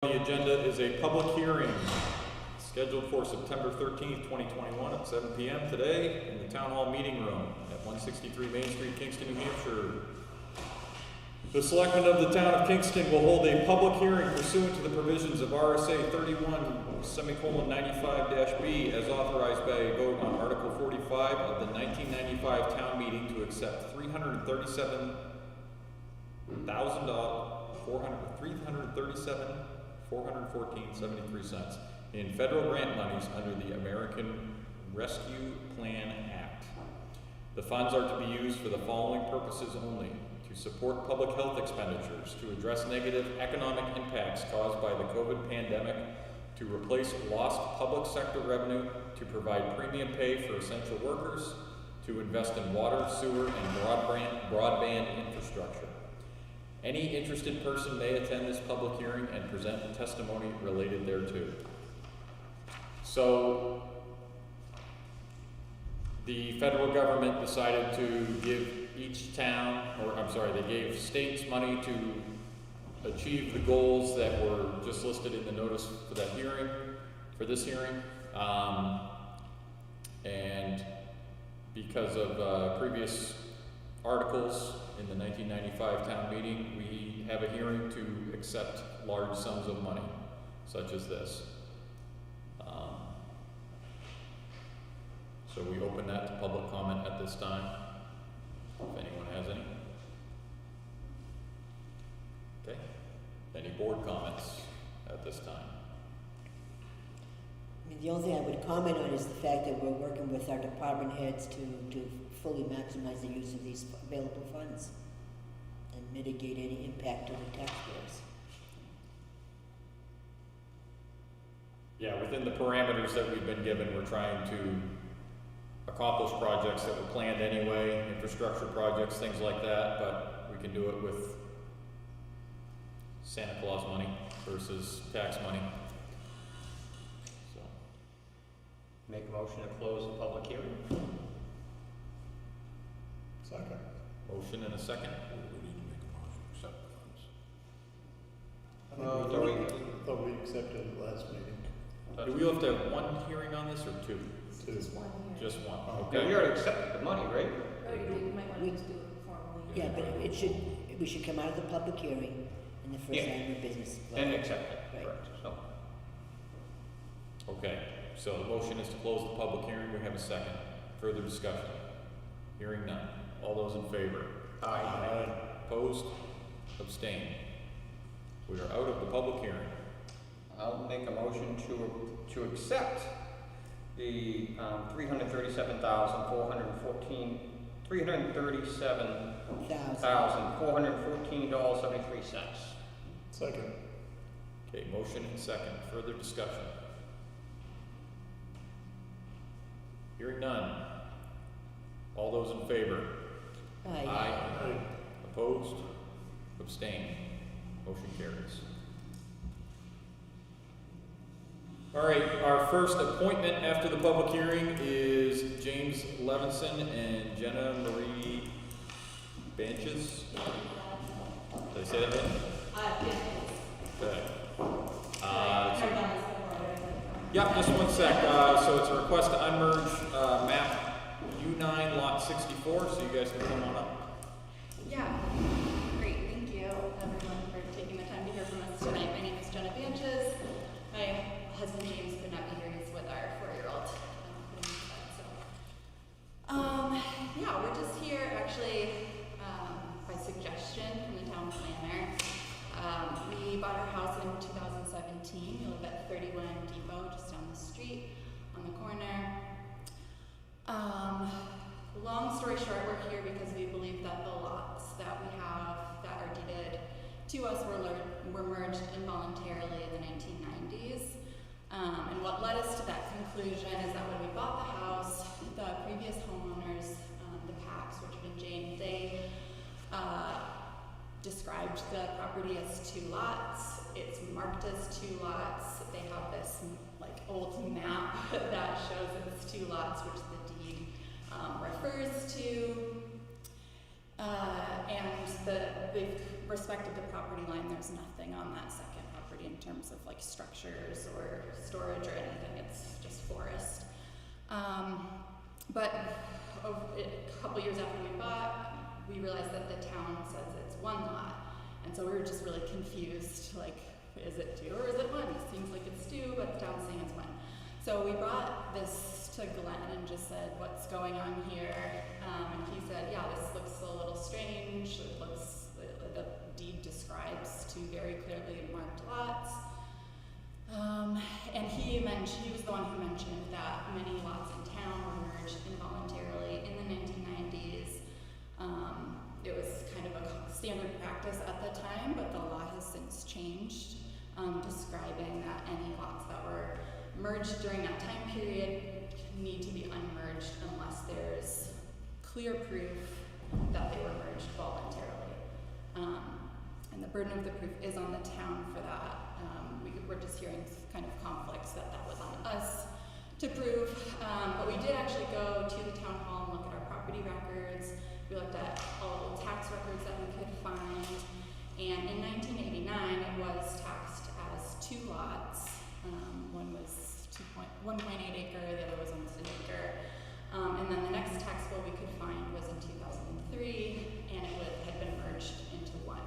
The agenda is a public hearing scheduled for September 13th, 2021 at 7 p.m. today in the Town Hall Meeting Room at 163 Main Street, Kingston, New Hampshire. The Selectmen of the Town of Kingston will hold a public hearing pursuant to the provisions of RSA 31:95-B as authorized by a vote on Article 45 of the 1995 Town Meeting to accept $314.73 in federal grant monies under the American Rescue Plan Act. The funds are to be used for the following purposes only: to support public health expenditures, to address negative economic impacts caused by the COVID pandemic, to replace lost public sector revenue, to provide premium pay for essential workers, to invest in water, sewer, and broadband infrastructure. Any interested person may attend this public hearing and present testimony related thereto. So, the federal government decided to give each town, they gave states money to achieve the goals that were just listed in the notice for that hearing, for this hearing. And because of previous articles in the 1995 town meeting, we have a hearing to accept large sums of money, such as this. So we open that to public comment at this time, if anyone has any. Okay. Any board comments at this time? I mean, the only thing I would comment on is the fact that we're working with our department heads to fully maximize the use of these available funds and mitigate any impact to the taxpayers. Yeah, within the parameters that we've been given, we're trying to accomplish projects that were planned anyway, infrastructure projects, things like that, but we can do it with Santa Claus money versus tax money. So, make a motion to close the public hearing. Second. Motion and a second. We need to make a motion to accept the funds. Thought we accepted it last meeting. Do we have to have one hearing on this or two? Two. Just one here. Just one, Yeah, okay. we already accepted the money, right? Already did, you might want to just do it formally. Yeah, but we should come out of the public hearing in the first Yeah. item of business. And accept it, Right. correct, so. Okay, so the motion is to close the public hearing. We have a second. Further discussion? Hearing none. All those in favor? Aye. Opposed? Abstained? We are out of the public hearing. I'll make a motion to accept the $337,414.73. Second. Okay, motion and second. Further discussion? Hearing none. All those in favor? Aye. Aye. Opposed? Abstained? Motion carries. All right, our first appointment after the public hearing is James Levinson and Jenna Marie Banches. Did I say that right? Okay. Yeah, just one sec. So it's a request to unmerge map U9 lot 64, so you guys can come on up. Yeah, great, thank you everyone for taking the time to hear from us tonight. My name is Jenna Banches. My husband James could not be here, he's with our 4-year-old. Yeah, we're just here actually by suggestion from the town planner. We bought our house in 2017. We live at 31 Depot, just down the street on the corner. Long story short, we're here because we believe that the lots that we have that are deeded to us were merged involuntarily in the 1990s. And what led us to that conclusion is that when we bought the house, the previous homeowners, the Packs, Richard and Jane, they described the property as 2 lots. It's marked as 2 lots. They have this like old map that shows it's 2 lots, which the deed refers to. And they've respected the property line. There's nothing on that second property property in terms of like structures or storage or anything. It's just forest. But a couple years after we bought, we realized that the town says it's one lot. And so we were just really confused, like, is it two or is it one? It seems like it's two, but the town's saying it's one. So we brought this to Glenn and just said, what's going on here? And he said, yeah, this looks a little strange. It looks, the deed describes two very clearly marked lots. And he was the one who mentioned that many lots in town were merged involuntarily in the 1990s. It was kind of a standard practice at the time, but the law has since changed, describing that any lots that were merged during that time period need to be unmerged unless there's clear proof that they were merged voluntarily. And the burden of the proof is on the town for that. We're just hearing kind of conflicts that was on us to prove. But we did actually go to the town hall and look at our property records. We looked at all the tax records that we could find. And in 1989, it was taxed as two lots. One was 1.8 acre, the other was almost an acre. And then the next tax bill we could find was in 2003, and it had been merged into one.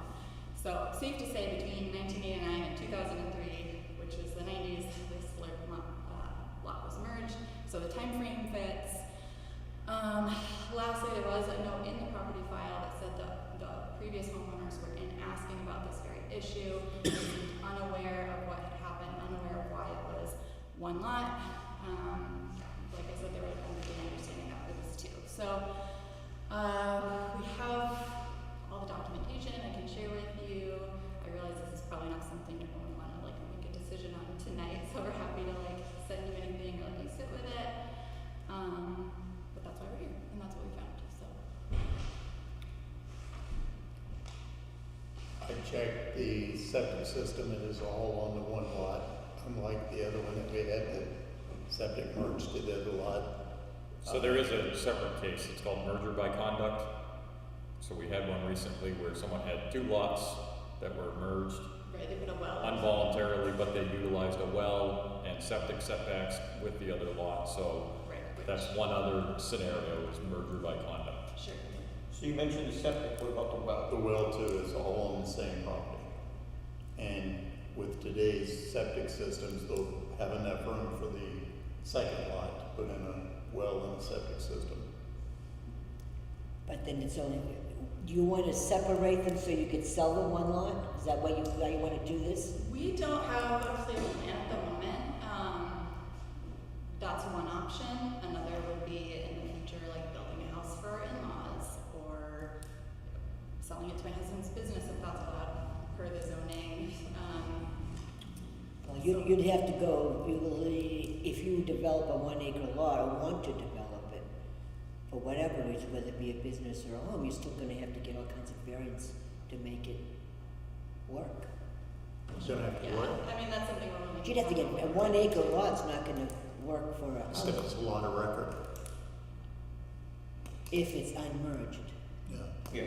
So safe to say between 1989 and 2003, which was the 90s, this lot was merged. So the time frame fits. Lastly, there was a note in the property file that said the previous homeowners were in asking about this very issue. They seemed unaware of what had happened, unaware of why it was one lot. Like I said, they were under the understanding that it was two. So we have all the documentation I can share with you. I realize this is probably not something you're going to want to like make a decision on tonight, so we're happy to like send you anything or let you sit with it. But that's why we're here, and that's what we found. So I checked the septic system, it is all on the one lot, unlike the other one that we had the septic merged to the other lot. So there is a separate case, it's called merger by conduct. So we had one recently where someone had two lots that were merged right, they put a well. involuntarily, but they utilized a well and septic setbacks with the other lot. So Right. that's one other scenario, is merger by conduct. Sure. So you mentioned the septic, what about the well? The well too is all on the same property. And with today's septic systems, they'll have enough room for the second lot to put in a well and a septic system. But then it's only, do you want to separate them so you could sell the one lot? Is that why you want to do this? We don't have a clear plan at the moment. That's one option. Another would be in the future, like building a house for our in-laws or selling it to my husband's business if that's allowed per the zoning. Well, you'd have to go, if you develop a 1 acre lot or want to develop it, for whatever reason, whether it be a business or a home, you're still gonna have to get all kinds of variance to make it work. It's gonna have to Yeah, work. I mean, that's something we're willing You'd have to get, a 1 acre lot's not gonna work for a Still, house it's a lot of record. if it's unmerged. Yeah. Yeah.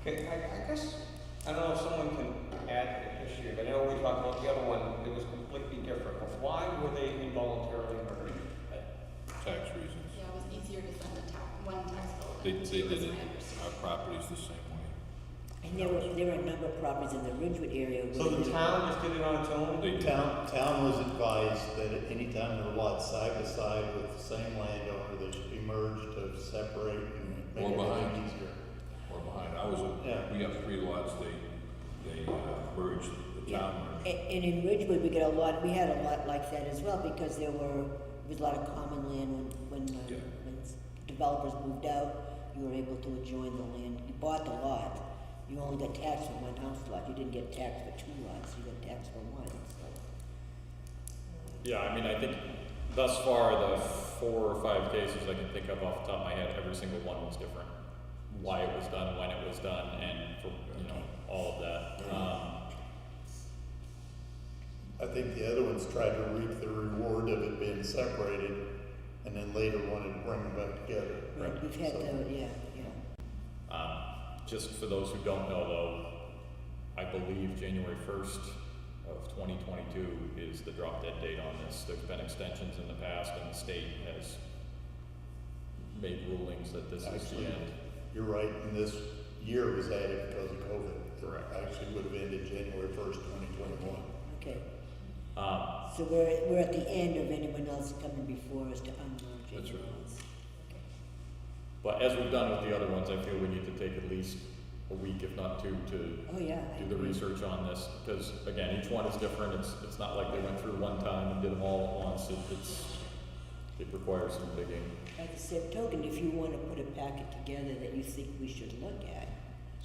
Okay, I guess, I don't know if someone can add to the issue, but I know we talked about the other one, it was completely different, but why were they involuntarily merged? Tax reasons. Yeah, it was easier to send one tax bill. They than two, did is it, my understanding. our property's the same way. And there were a number of properties in the Ridgewood area. So where the town just did it on its own? They Town was advised that at any time there are lots side by side with the same landowner, they should be merged to separate and make Or behind. everything easier. or behind, Yeah. we have 3 lots, they merged, the Yeah. town merged. And in Ridgewood, we had a lot like that as well, because there was a lot of common land when Yeah. developers moved out, you were able to adjoin the land, you bought the lot, you only got taxed for one house lot, you didn't get taxed for 2 lots, you got taxed for one, so. Yeah, I mean, I think thus far, the 4 or 5 cases I can think of off the top of my head, every single one was different. Why it was done, when it was done, and for, all of that. I think the other ones tried to reap the reward of it being separated, and then later wanted to bring them back together. Right. We've had So- the, yeah. Just for those who don't know though, I believe January 1st of 2022 is the drop dead date on this. There's been extensions in the past, and the state has made rulings that this is the Actually, end. You're right, and this year was added because of COVID. Correct. Actually would have ended January 1st, 2021. Okay, Um, so we're at the end of anyone else coming before us to unload That's right. anyone else. Okay. But as we've done with the other ones, I feel we need to take at least a week, if not two, to Oh, yeah. I do the agree. research on this. Because again, each one is different. It's not like they went through one time and did them all at once. It requires some digging. By the same token, if you want to put a packet together that you think we should look at,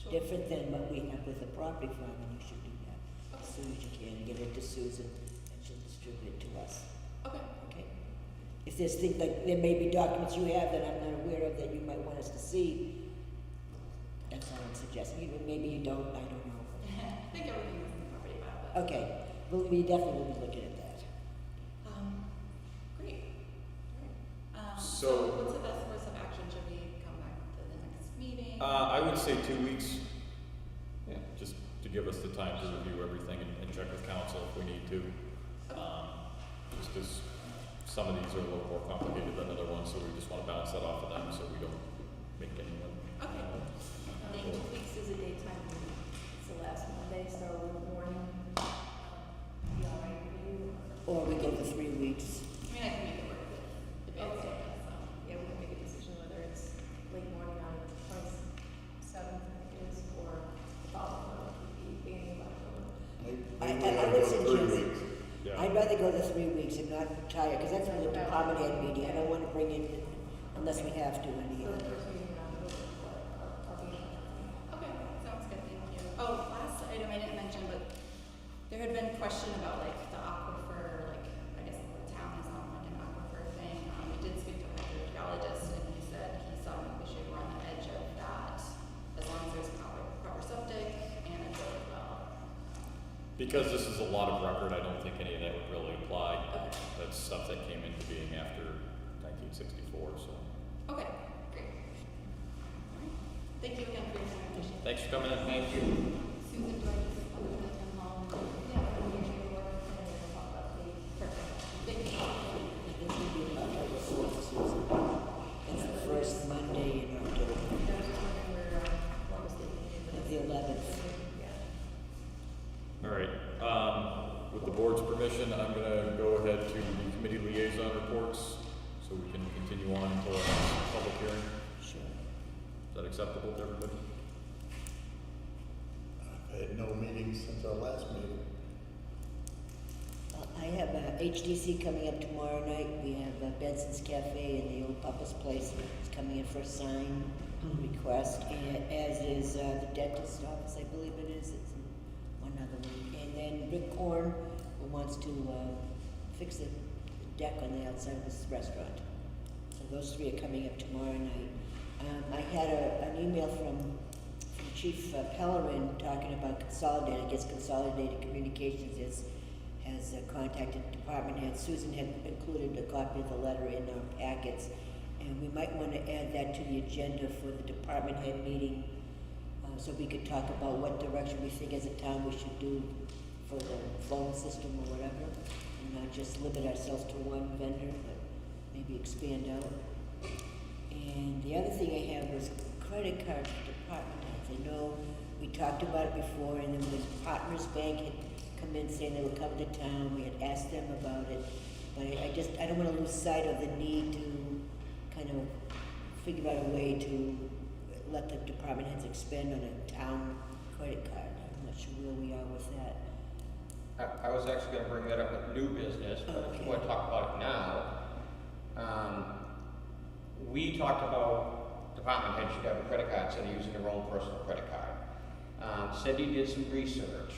Sure. different than what we have with the property farm, then you should do that as soon as you can, get it to Susan, and she'll distribute it to us, Okay. okay? If there's things, like, there may be documents you have that I'm not aware of that you might want us to see, that's all I'm suggesting. Maybe you don't, I don't know. I think everything is in the property file, but. Okay, we definitely will be looking at that. Great. Alright. So- What's the best course of action? Should we come back to the next meeting? I would say 2 weeks, Yeah. just to give us the time to review everything and check with council if we need to. Just because some of these are a little more complicated than other ones, so we just want to bounce that off of them so we don't make anyone. Okay. Thank you. Weeks is a daytime meeting. It's the last Monday, so morning, be all right with you? Or we go for 3 weeks. I mean, I can make it work with the band Okay. stuff, so. Yeah, we can make a decision whether it's late morning on the 27th, I think it is, or the following month, would be beginning of October. I would go 3 suggest- weeks. Yeah. I'd rather go the 3 weeks and not retire, because that's when the department head meeting, I don't want to bring in, unless we have to, any So the other. first meeting in October, but I'll be in. Okay, sounds good, thank you. Oh, last item I didn't mention, but there had been question about like the aquifer, like, I guess the town is on like an aquifer thing. We did speak to a hydrogeologist and he said he saw no issue, we're on the edge of that, as long as there's proper septic and a drilled well. Because this is a lot of record, I don't think any of that would really apply. Okay. That's stuff that came into being after 1964, so. Okay, great. Alright. Thank you again for your time, I appreciate it. Thanks for coming in. Thank you. Susan, do I just come to the town hall? Yeah, we'll get you to work and then we'll talk about the. Perfect. Thank you. I think we'll be about October 4th, Susan. It's the first Monday in October, I was just wondering where, what was the meeting? the 11th. Yeah. All right, with the board's permission, I'm gonna go ahead to the committee liaison reports, so we can continue on until our next public hearing. Sure. Is that acceptable to everybody? I've had no meetings since our last meeting. I have HDC coming up tomorrow night. We have Benson's Cafe in the old Papa's Place. It's coming in for a sign request, and as is the dentist office, I believe it is. It's in one other week. And then Rick Korn, who wants to fix the deck on the outside of this restaurant. So those 3 are coming up tomorrow night. I had an email from Chief Pellerin talking about Consolidated. I guess Consolidated Communications has contacted department heads. Susan had included a copy of the letter in our packets, and we might want to add that to the agenda for the department head meeting, so we could talk about what direction we think as a town we should do for the phone system or whatever, and not just limit ourselves to one vendor, but maybe expand out. And the other thing I have was credit cards for department heads. I know we talked about it before, and then when Partners Bank had come in saying they would come to town, we had asked them about it, but I don't wanna lose sight of the need to kind of figure out a way to let the department heads expend on a town credit card. I'm not sure where we are with that. I was actually gonna bring that up with new business, but if you wanna talk about it now, we talked about department heads should have a credit card instead of using their own personal credit card. Cindy did some research,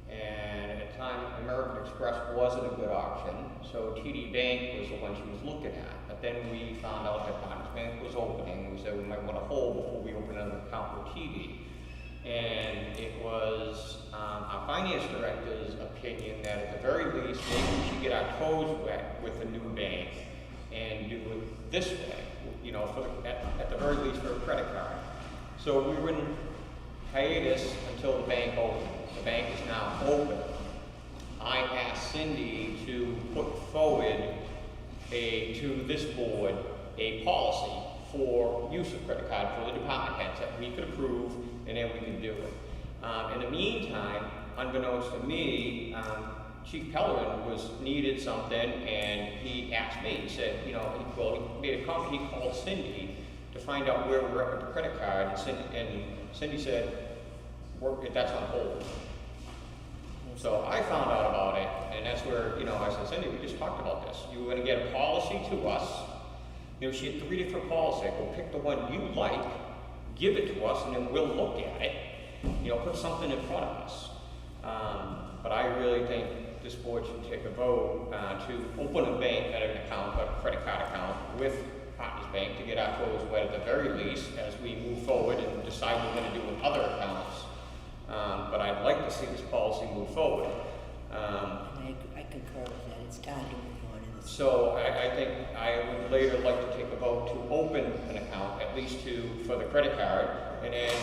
and at the time, American Express wasn't a good option, so TD Bank was the one she was looking at. But then we found out that Partners Bank was opening, we said we might want to hold before we open an account with TD. And it was our finance director's opinion that at the very least, maybe we should get our toes wet with the new bank and do it this way, you know, at the very least for a credit card. So we were in hiatus until the bank opened. the bank is now open, I asked Cindy to put forward to this board, a policy for use of credit card for the department heads that we could approve, and then we can do it. In the meantime, unbeknownst to me, Chief Pellerin needed something, and he asked me, he said, you know, he made a comment, he called Cindy to find out where we're at with the credit card, and Cindy said, that's on hold. So I found out about it, and that's where, you know, I said, Cindy, we just talked about this. You were gonna get a policy to us. You know, she had 3 different policies. Go pick the one you like, give it to us, and then we'll look at it. You know, put something in front of us. But I really think this board should take a vote to open a bank at an account, a credit card account with Partners Bank to get our toes wet at the very least as we move forward and decide what we're gonna do with other accounts. But I'd like to see this policy move forward. I concur with that, it's time to move on in this. So I think I would later like to take a vote to open an account, at least for the credit card, and then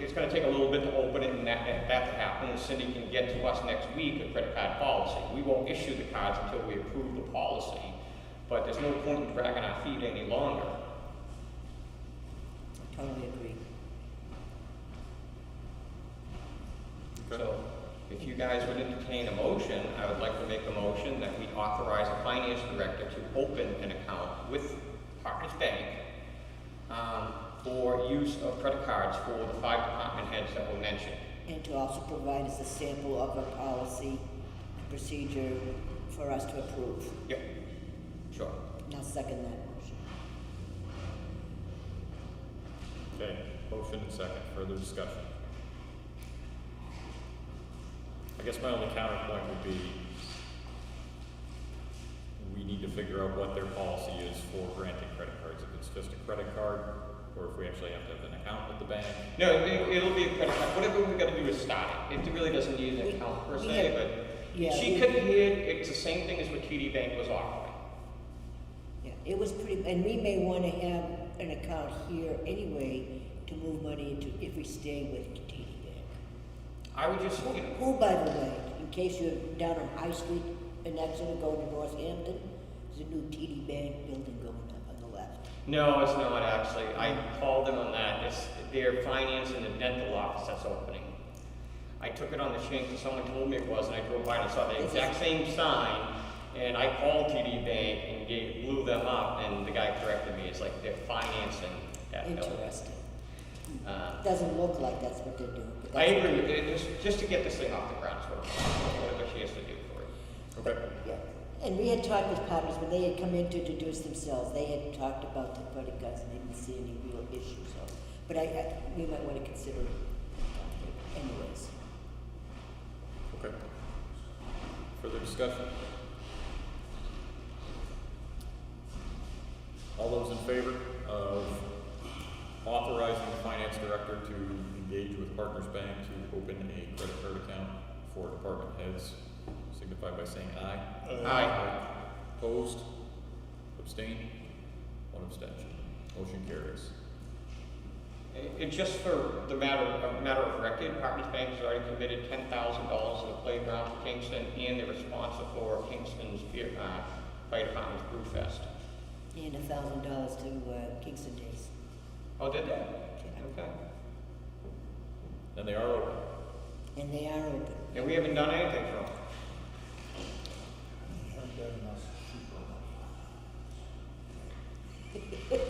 it's gonna take a little bit to open it, and that to happen, and Cindy can get to us next week a credit card policy. We won't issue the cards until we approve the policy, but there's no point in dragging our feet any longer. Totally agree. Okay. So, if you guys would entertain a motion, I would like to make a motion that we authorize a finance director to open an account with Partners Bank for use of credit cards for the 5 department heads that were mentioned. And to also provide us a sample of a policy and procedure for us to approve. Yep, sure. And I'll second that motion. Okay, motion and second, further discussion. I guess my only counterpoint would be, we need to figure out what their policy is for granting credit cards. If it's just a credit card, or if we actually have to have an account with the bank. No, it'll be a credit card. Whatever we gotta do is start it. It really doesn't need an account per se, but she could hear, it's the same thing as what TD Bank was offering. Yeah, it was pretty, and we may want to have an account here anyway to move money into if we stay with TD Bank. I would just, you know, Who, by the way, in case you're down on High Street and Exeter going to Northampton, there's a new TD Bank building going up on the left. no, it's not actually. I called them on that. It's their finance and the dental office that's opening. I took it on the chin because someone told me it was, and I drove by and saw the exact same sign, and I called TD Bank and blew them up, and the guy corrected me. It's like they're financing that building. Interesting. Doesn't look like that's what they're doing. But I that's agree with it. Just to get this thing off the ground, sort of, whatever she has to do for it. Okay. Yeah, and we had talked with partners, when they had come in to introduce themselves, they had talked about the credit cards and they didn't see any real issues, so. But we might want to consider it anyways. Okay. Further discussion? All those in favor of authorizing the finance director to engage with Partners Bank to open a credit card account for department heads, signify by saying aye. Aye. Opposed? Abstained? 1 abstention. Motion carries. And just for the matter of record, Partners Bank has already committed $10,000 to the playground for Kingston, and they're responsible for Kingston's Fire Department's Brew Fest. And $1,000 to Kingston Days. Oh, did they? Yeah. Okay. And they are open. And they are open. And we haven't done anything for them.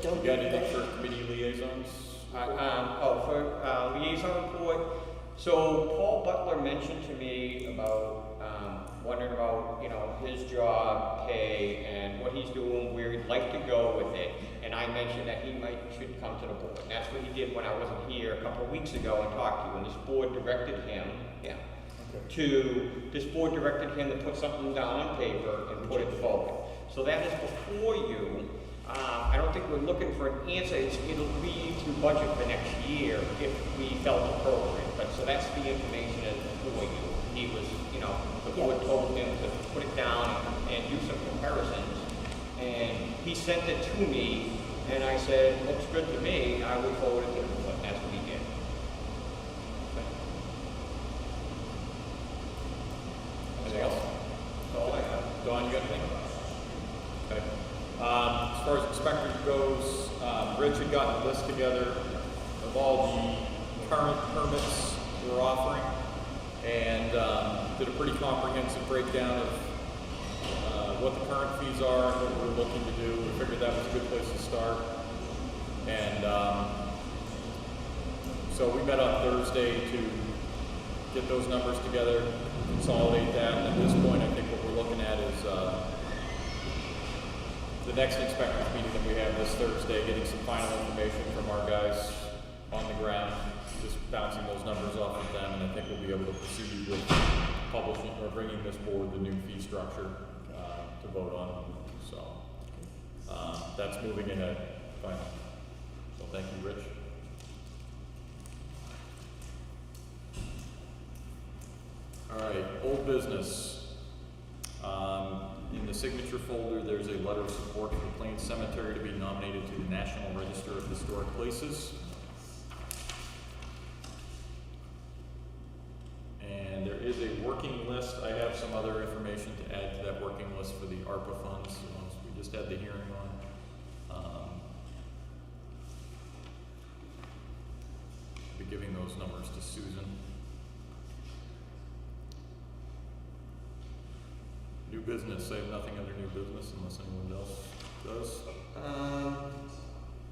Don't You got do anything that. for committee liaisons? For liaison report, so Paul Butler mentioned to me about, wondering about, you know, his job, pay, and what he's doing, where he'd like to go with it. And I mentioned that he should come to the board. And that's what he did when I wasn't here a couple of weeks ago and talked to you. And this board directed him, this board directed him to put something down on paper and put it forward. So that is before you. I don't think we're looking for an answer. It'll be to budget for next year if we felt appropriate. But so that's the information that's before you. He was, you know, the board told him to put it down and do some comparisons. And he sent it to me, and I said, looks good to me. I will forward it to the board. That's what he did. Dawn, you got anything? Okay. As far as inspector goes, Rich had gotten a list together of all the current permits we're offering, and did a pretty comprehensive breakdown of what the current fees are and what we're looking to do. We figured that was a good place to start. And so we met on Thursday to get those numbers together, consolidate that, and at this point I think what we're looking at is the next inspectors meeting that we have this Thursday, getting some final information from our guys on the ground, just bouncing those numbers off of them, and I think we'll be able to proceed with publishing or bringing this forward, the new fee structure to vote on. So that's moving ahead finally. So thank you, Rich. All right, old business. In the signature folder, there's a letter of support for the Plains Cemetery to be nominated to the National Register of Historic Places. And there is a working list. I have some other information to add to that working list for the ARPA funds, the ones we just had the hearing on. I'll be giving those numbers to Susan. New business, I have nothing under new business unless anyone else does.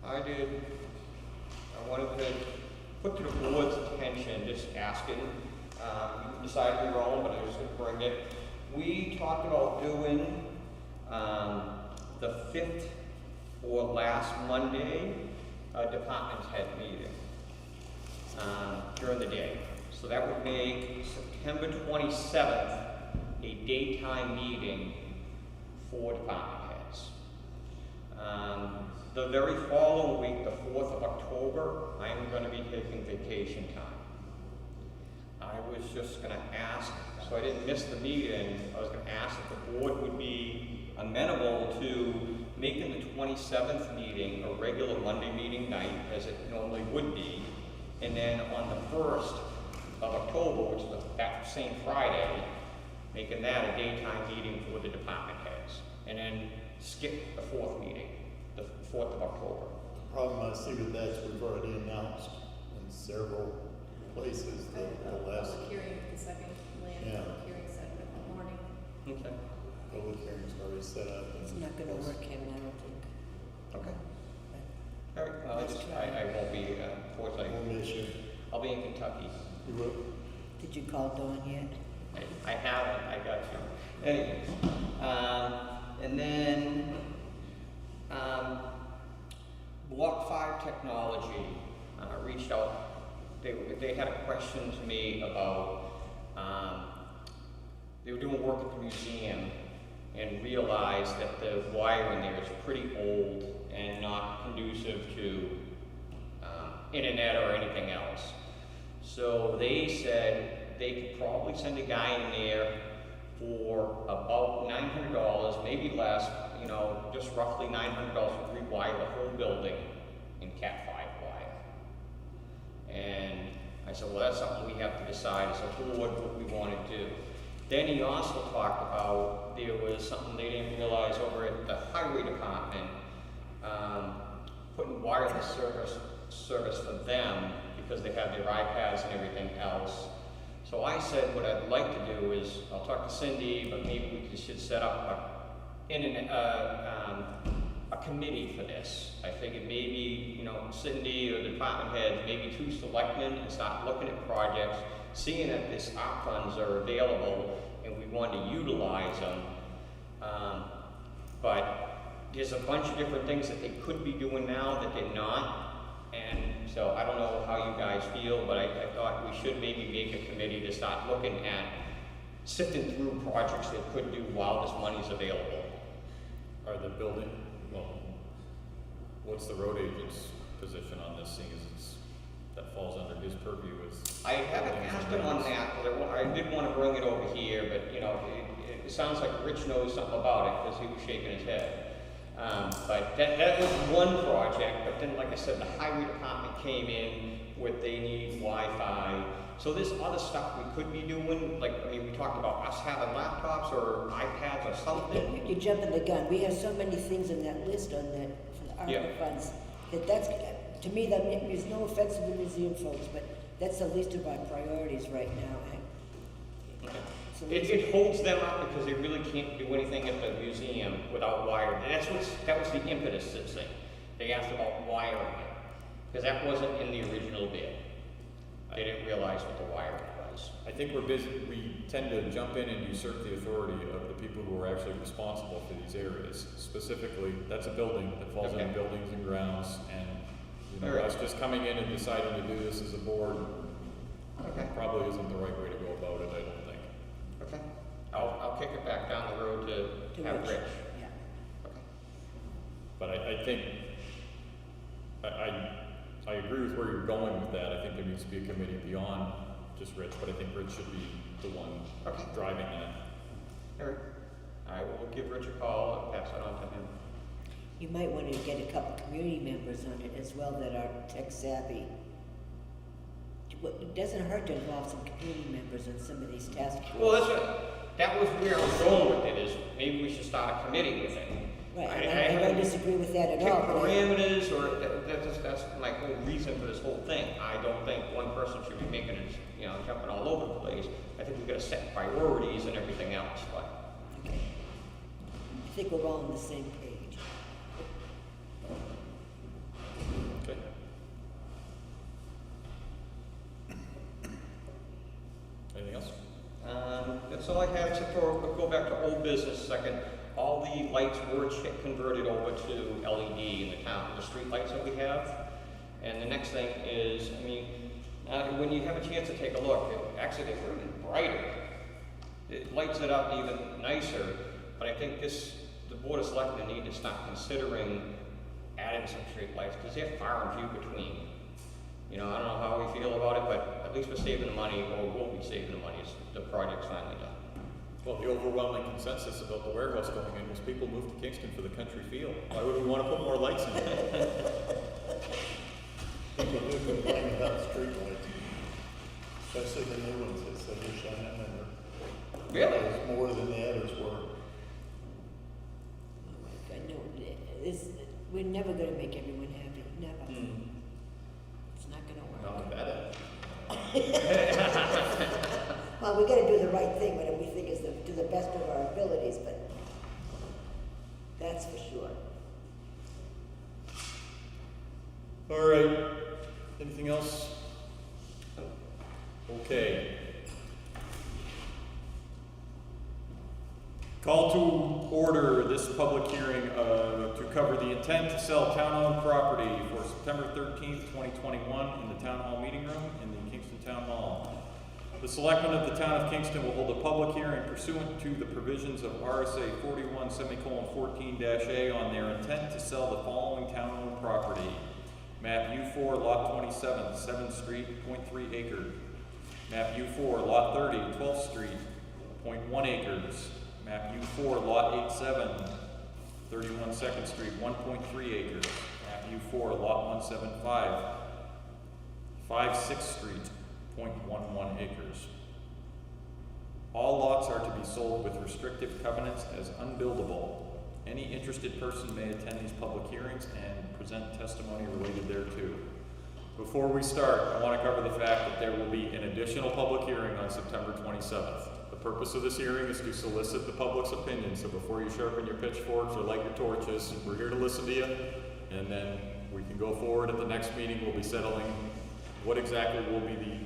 I did. I wanted to put to the board's attention, just asking, you can decide on your own, but I was going to bring it. We talked about doing the 5th or last Monday, a department head meeting during the day. So that would make September 27th a daytime meeting for department heads. The very following week, the 4th of October, I am going to be taking vacation time. I was just going to ask, so I didn't miss the meeting, I was going to ask if the board would be amenable to making the 27th meeting a regular Monday meeting night, as it normally would be, and then on the 1st of October, which is that same Friday, making that a daytime meeting for the department heads, and then skip the 4th meeting, the 4th of October. The problem I see with that is we've already announced in several places the last Public hearing, the second land Yeah. public hearing set in the morning. Okay. public hearings already set up. It's not gonna work, Kevin, I don't think. Okay. All right, well, I won't be, of course, We'll miss you. I'll be in Kentucky. You will? Did you call Dawn yet? I haven't, I got you. Anyways, and then, Block 5 Technology reached out. They had a question to me about, they were doing work at the museum and realized that the wiring there is pretty old and not conducive to internet or anything else. So they said they could probably send a guy in there for about $900, maybe less, you know, just roughly $900 to rewire the whole building in Cat 5 wire. And I said, well, that's something we have to decide as a board what we want to do. Then he also talked about there was something they didn't realize over at the highway department, putting wireless service for them because they have their iPads and everything else. So I said what I'd like to do is, I'll talk to Cindy, but maybe we should set up a committee for this. I figured maybe, you know, Cindy or the department head, maybe 2 selectmen, and start looking at projects, seeing if this ARP funds are available and we want to utilize them. But there's a bunch of different things that they could be doing now that they're not. And so I don't know how you guys feel, but I thought we should maybe make a committee to start looking at sifting through projects that could do while this money's available. Are the building, well, what's the road agent's position on this, seeing as that falls under his purview as? I haven't asked him on that, because I did want to bring it over here, but you know, it sounds like Rich knows something about it, because he was shaking his head. But that was one project, but then like I said, the highway department came in with they need Wi-Fi, So this other stuff we could be doing, like, I mean, we talked about us having laptops or iPads or something. You're jumping the gun. We have so many things on that list on that, for the Yeah. ARPA funds, that's, to me, that, there's no offense to the museum folks, but that's the least of our priorities right now. It's the least- It holds them up because they really can't do anything at the museum without wiring. And that was the impetus of this thing. They asked about wiring it, because that wasn't in the original bid. They didn't realize what the wiring was. I think we tend to jump in and usurp the authority of the people who are actually responsible for these areas. Specifically, that's a building that falls Okay. under buildings and grounds, and, you know, All right. us just coming in and deciding to do this as a board Okay. probably isn't the right way to go about it, I don't think. Okay. I'll kick it back down the road to have Rich. Rich. Yeah. Okay. But I think, I agree with where you're going with that. I think there needs to be a committee beyond just Rich, but I think Rich should be the one Okay. driving that. All right. I will give Rich a call and pass it on to him. You might want to get a couple community members on it as well that are tech savvy. It doesn't hurt to involve some community members on some of these task forces. Well, that was where I was going with it, is maybe we should start a committee with it. Right, I and I don't disagree with that at Pick all. but I- parameters, or that's my whole reason for this whole thing. I don't think one person should be making it, you know, jumping all over the place. I think we've got to set priorities and everything else, but. Okay. I think we're all on the same page. Okay. Anything else? That's all I have, except for, we'll go back to old business a second. All the lights were converted over to LED in the town, the street lights that we have. And the next thing is, I mean, when you have a chance to take a look, actually they're really brighter. It lights it up even nicer, but I think the Board of Selectmen need to start considering adding some street lights, because they're far and few between. You know, I don't know how we feel about it, but at least we're saving the money, or we'll be saving the money as the project's finally done. Well, the overwhelming consensus about the warehouse going in was people moved to Kingston for the country feel. Why would we want to put more lights in it? People do complain about streetlights, especially the new ones, they said they're shining and Really? there's more than the others were. I know, we're never gonna make everyone happy, never. It's not gonna work. Not bad. Well, we gotta do the right thing, whatever we think is to the best of our abilities, but that's for sure. All right. Anything else? Okay. Call to order this public hearing to cover the intent to sell town-owned property for September 13th, 2021 in the Town Hall meeting room in the Kingston Town Hall. The Selectmen of the Town of Kingston will hold a public hearing pursuant to the provisions of RSA 41:14-A on their intent to sell the following town-owned property. Map U4, Lot 27, 7th Street, 0.3 acre. Map U4, Lot 30, 12th Street, 0.1 acres. Map U4, Lot 87, 31 2nd Street, 1.3 acres. Map U4, Lot 175, 5 6th Street, 0.11 acres. All lots are to be sold with restrictive covenants as unbuildable. Any interested person may attend these public hearings and present testimony related thereto. Before we start, I want to cover the fact that there will be an additional public hearing on September 27th. The purpose of this hearing is to solicit the public's opinion, so before you sharpen your pitchforks or light your torches, we're here to listen to you, and then we can go forward. At the next meeting, we'll be settling what exactly will be the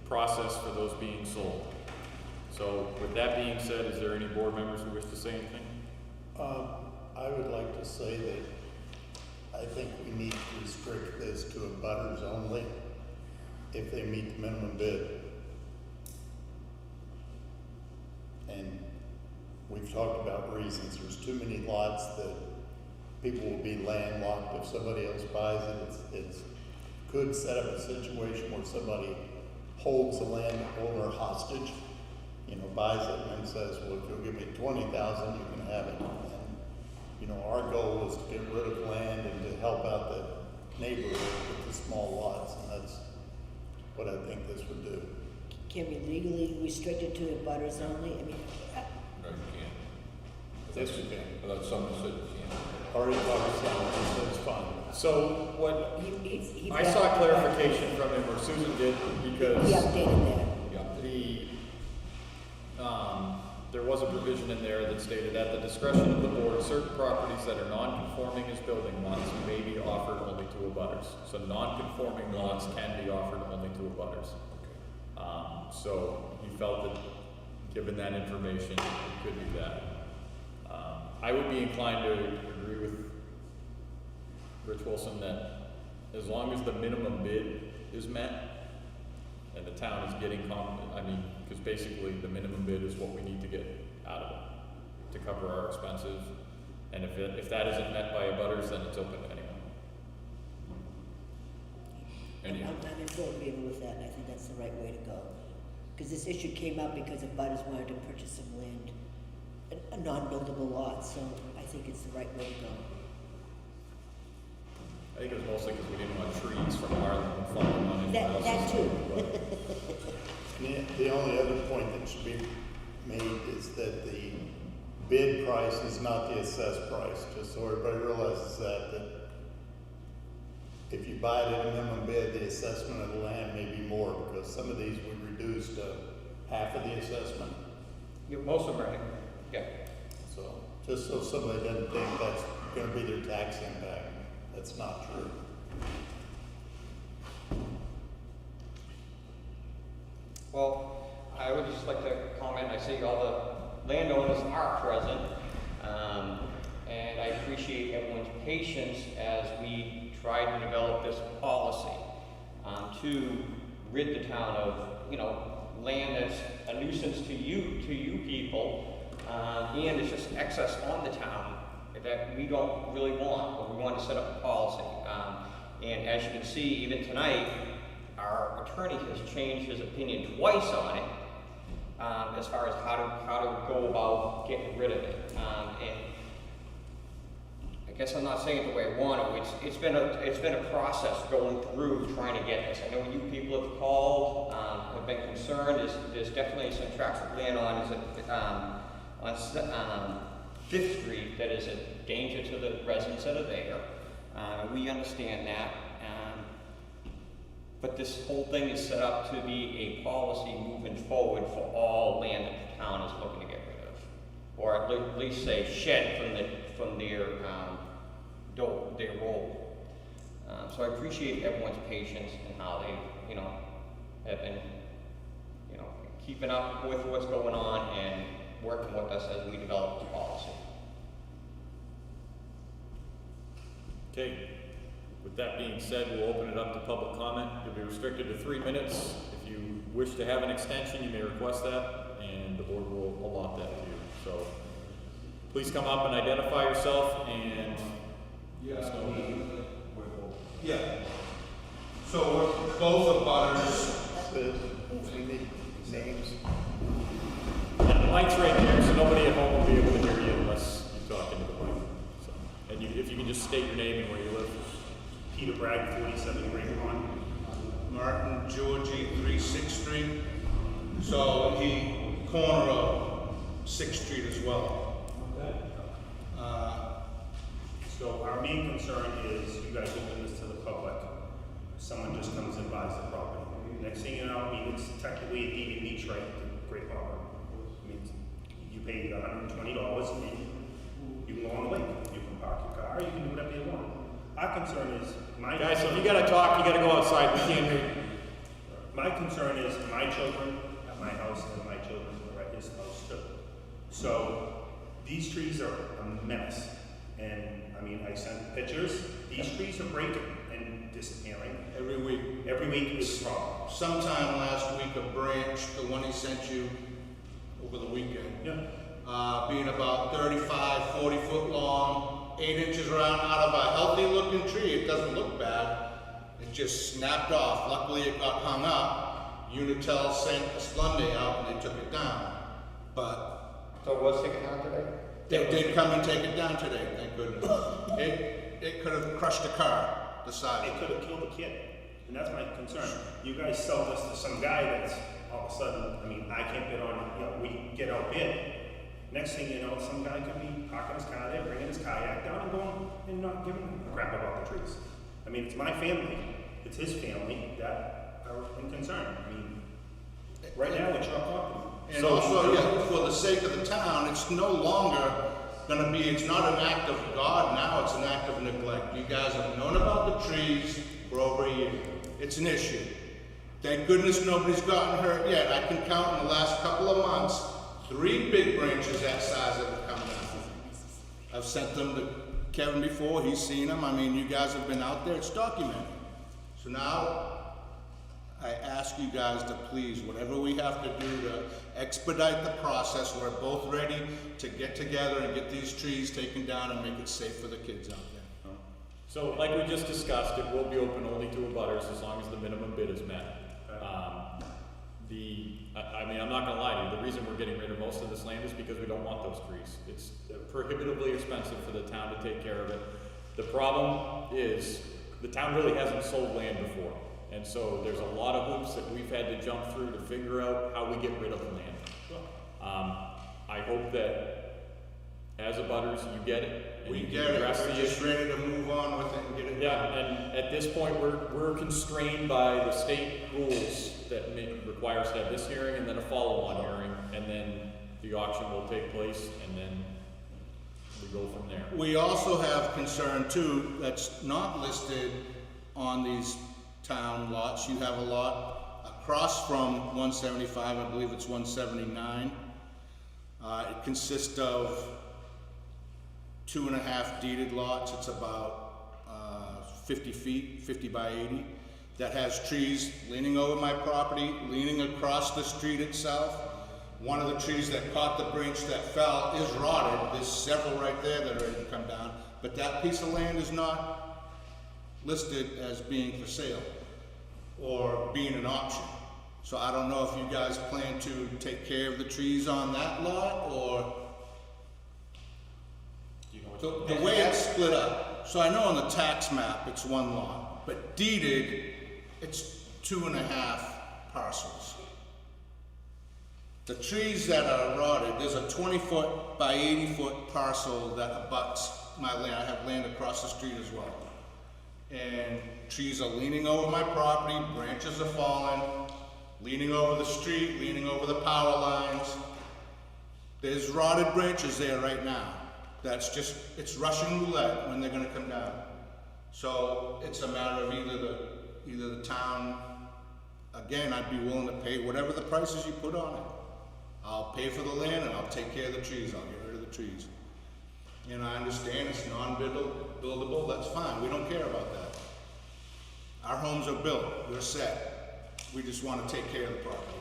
process for those being sold. So with that being said, is there any board members who wish to say anything? I would like to say that I think we need to restrict this to abutters only if they meet the minimum bid. And we've talked about reasons. There's too many lots that people will be landlocked if somebody else buys it. It's could set up a situation where somebody holds the landowner hostage, you know, buys it and then says, well, if you'll give me 20,000, you can have it. And, you know, our goal is to get rid of land and to help out the neighborhood with the small lots, and that's what I think this would do. Can we legally restrict it to the butters only? I mean, No, you can't. Yes, you can. I thought someone said you can't. Already talked to someone, he said it's fine. So what, he I saw clarification from him, or Susan did, because He updated that. there was a provision in there that stated, at the discretion of the board, certain properties that are non-conforming as building lots may be offered only to abutters. So non-conforming lots can be offered only to abutters. So he felt that, given that information, it could be that. I would be inclined to agree with Rich Wilson that as long as the minimum bid is met, and the town is getting because basically the minimum bid is what we need to get out of it to cover our expenses. And if that isn't met by abutters, then it's open to anyone. I'm in full agreement with that, and I think that's the right way to go. Because this issue came up because abutters wanted to purchase some land, a non-buildable lot, so I think it's the right way to go. I think it was mostly because we didn't want trees from Harlem falling on anyone else's. That too. And the only other point that should be made is that the bid price is not the assessed price, just so everybody realizes that if you buy it at a minimum bid, the assessment of the land may be more, because some of these would reduce to half of the assessment. Most of them are, yeah. So, just so somebody doesn't think that's gonna be their tax impact, that's not true. Well, I would just like to comment, I see all the landowners are present, and I appreciate everyone's patience as we try to develop this policy to rid the town of, land that's a nuisance to you people, and it's just excess on the town that we don't really want, but we want to set up a policy. And as you can see, even tonight, our attorney has changed his opinion twice on it, as far as how to go about getting rid of it. And I guess I'm not saying it the way I want to. It's been a process going through trying to get this. I know you people have called, have been concerned. There's definitely some tracts of land on 5th Street that is a danger to the residents that are there. We understand that. But this whole thing is set up to be a policy moving forward for all land that the town is looking to get rid of, or at least say shed from their role. So I appreciate everyone's patience and how they, have been, keeping up with what's going on and working with us as we develop the policy. Okay, with that being said, we'll open it up to public comment. You'll be restricted to 3 minutes. If you wish to have an extension, you may request that, and the board will allot that to you. So, please come up and identify yourself, and let us know. Yeah. So we're both abutters. We need names. Yeah, the mic's right there, so nobody at home will be able to hear you unless you talk into the mic. So, and if you can just state your name and where you live. Peter Bragg, 47 Great Pond. Martin Georgie, 36th Street. So he corner of 6th Street as well. So our main concern is you guys open this to the public. Someone just comes and buys the property. Next thing you know, it's technically a deed in each right to Great Pond. You pay $120 and you can go on the lake. You can park your car, you can do whatever you want. Our concern is Guys, if you gotta talk, you gotta go outside. We can't hear you. my concern is my children at my house and my children are at his house too. So these trees are a mess. And I sent pictures. These trees are breaking and disappearing. Every week. Every week is a problem. Sometime last week, a branch, the one he sent you over the weekend, Yeah. being about 35, 40 foot long, 8 inches around, out of a healthy looking tree. It doesn't look bad. It just snapped off. Luckily it got hung up. Unitel sent a Splunday out and they took it down. But So it was taken down today? they did come and take it down today, thank goodness. It could have crushed a car, the size. It could have killed a kid. And that's my concern. You guys sell this to some guy that's all of a sudden, I mean, I can't bid on it, you know, we get outbid. Next thing you know, some guy could be parking his car there, bringing his kayak down and going, and not giving a crap about the trees. I mean, it's my family, it's his family that are in concern. I mean, right now, it's your property. And also, yeah, for the sake of the town, it's no longer gonna be, it's not an act of God now, it's an act of neglect. You guys have known about the trees for over a year. It's an issue. Thank goodness nobody's gotten hurt yet. I can count in the last couple of months, 3 big branches that size that have come down. I've sent them to Kevin before, he's seen them. I mean, you guys have been out there, it's documented. So now, I ask you guys to please, whatever we have to do to expedite the process, we're both ready to get together and get these trees taken down and make it safe for the kids out there. So, like we just discussed, it will be open only to abutters as long as the minimum bid is met. I mean, I'm not gonna lie to you, the reason we're getting rid of most of this land is because we don't want those trees. It's prohibitively expensive for the town to take care of it. The problem is, the town really hasn't sold land before. And so there's a lot of hoops that we've had to jump through to figure out how we get rid of the land. I hope that as abutters, you get it. And We you get it, address we're the just issue. ready to move on with it and get it Yeah, done. and at this point, we're constrained by the state rules that require us to have this hearing and then a follow-on hearing, and then the auction will take place, and then we go from there. We also have concern too, that's not listed on these town lots. You have a lot across from 175, I believe it's 179. It consists of 2.5 deeded lots. It's about 50 feet, 50 by 80, that has trees leaning over my property, leaning across the street itself. One of the trees that caught the branch that fell is rotted. There's several right there that are ready to come down, but that piece of land is not listed as being for sale or being an option. So I don't know if you guys plan to take care of the trees on that lot, or the way it's split up. So I know on the tax map it's 1 lot, but deeded it's 2.5 parcels. The trees that are rotted, there's a 20-foot by 80-foot parcel that abuts my land. I have land across the street as well. And trees are leaning over my property, branches are falling, leaning over the street, leaning over the power lines. There's rotted branches there right now. That's just, it's Russian roulette when they're gonna come down. So it's a matter of either the town, again, I'd be willing to pay whatever the prices you put on it. I'll pay for the land and I'll take care of the trees, I'll get rid of the trees. And I understand it's non-buildable, that's fine, we don't care about that. Our homes are built, we're set. We just wanna take care of the property.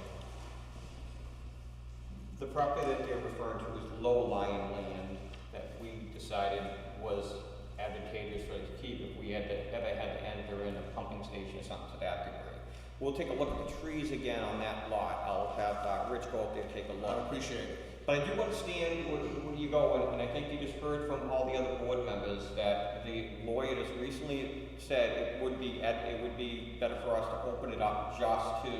The property that they're referring to is low-lying land that we decided was advantageous for us to keep if we ever had to enter in a pumping station or something to that degree. We'll take a look at the trees again on that lot. I'll have Rich go up there and take a look. I appreciate it. But I do understand where you go, and I think you just heard from all the other board members that the lawyer just recently said it would be better for us to open it up just to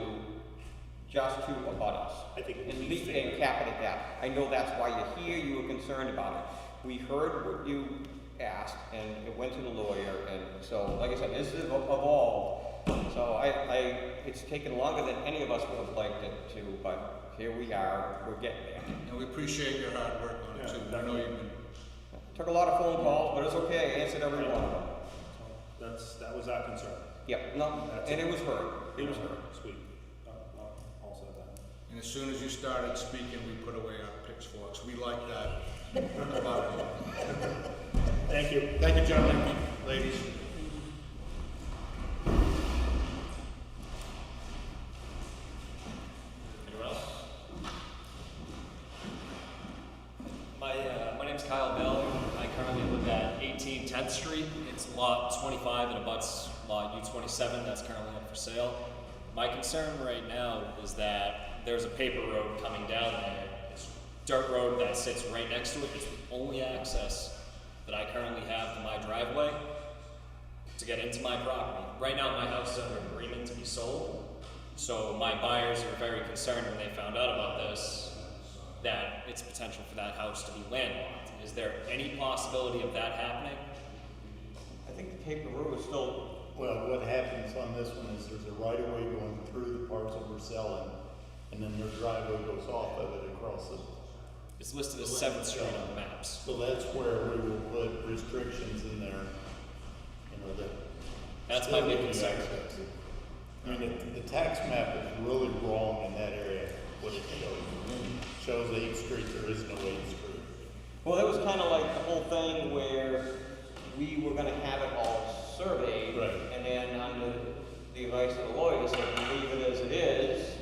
abutters. I think And leave it and cap it at that. I know that's why you're here, you were concerned about it. We heard what you asked, and it went to the lawyer, and so, like I said, this is evolved. So it's taken longer than any of us would have liked it to, but here we are, we're getting there. And we appreciate your hard work on it too. I know you've been. Took a lot of phone calls, but it's okay, I answered every one of them. That was our concern. Yep, no, and it was heard, it was heard. Sweet. All said that. And as soon as you started speaking, we put away our pitchforks. We like that about you. Thank you. Thank you, gentlemen, ladies. Anyone else? My name's Kyle Bell. I currently live at 18 10th Street. It's lot 25 and abuts lot U27 that's currently up for sale. My concern right now is that there's a paper road coming down there. It's dirt road that sits right next to it. It's the only access that I currently have to my driveway to get into my property. Right now my house is under agreement to be sold. So my buyers are very concerned when they found out about this, that it's potential for that house to be landlocked. Is there any possibility of that happening? I think the paper road is still, Well, what happens on this one is there's a right of way going through the parcel we're selling, and then their driveway goes off of it across the. It's listed as 7th Street on the maps. So that's where we will put restrictions in there, you know, that. That's my still big give you concern. access. I mean, the tax map is really wrong in that area, what it shows. Shows 8th Street, there is no 8th Street. well, it was kinda like the whole thing where we were gonna have it all surveyed. Right. And then under the advice of the lawyers, said leave it as it is.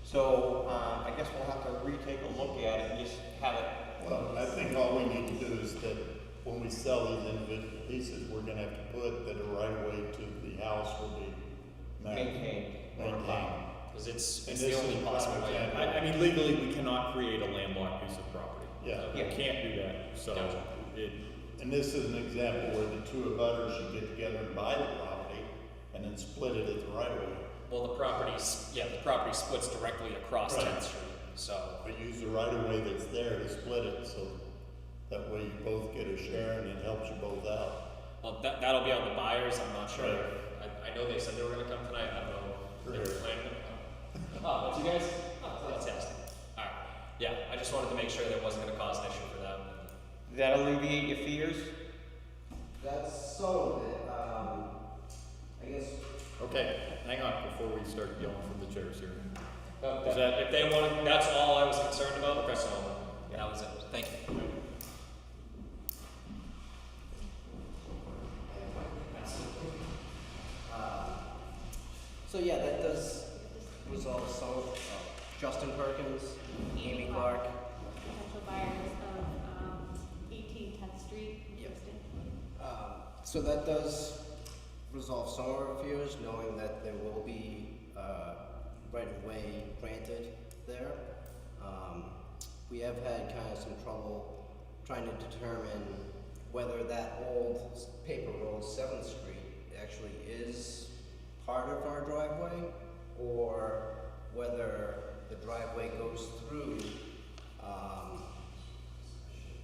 So, I guess we'll have to retake a look at it and just have it. Well, I think all we need to do is that when we sell these individual pieces, we're gonna have to put that a right of way to the house will be Maintained. Because it's And the this only is possible prime way. example. I mean, legally, we cannot create a landlocked piece of property. Yeah. We can't do that, so Gotcha. it, And this is an example where the two abutters should get together and buy the property and then split it at the right of way. Well, the property splits directly across Right. 10th Street, so. But use the right of way that's there to split it, so that way you both get a share and it helps you both out. Well, that'll be on the buyers, I'm not sure. Right. I know they said they were gonna come tonight, I don't know if they were Sure. planning to come. Oh, that's you guys? Oh, fantastic. Alright, yeah, I just wanted to make sure that wasn't gonna cause an issue for them. Does that alleviate your fears? That's some of it, I guess. okay, hang on, before we start yelling from the chairs here. Is that, if they wanted, that's all I was concerned about, okay, so, that was it, thank you. So yeah, that does resolve some of, Justin Perkins, Amy Clark. Potential buyers of 18 10th Street, Yep. Kingston. So that does resolve some of our fears, knowing that there will be right of way granted there. We have had kind of some trouble trying to determine whether that old paper road 7th Street actually is part of our driveway, or whether the driveway goes through,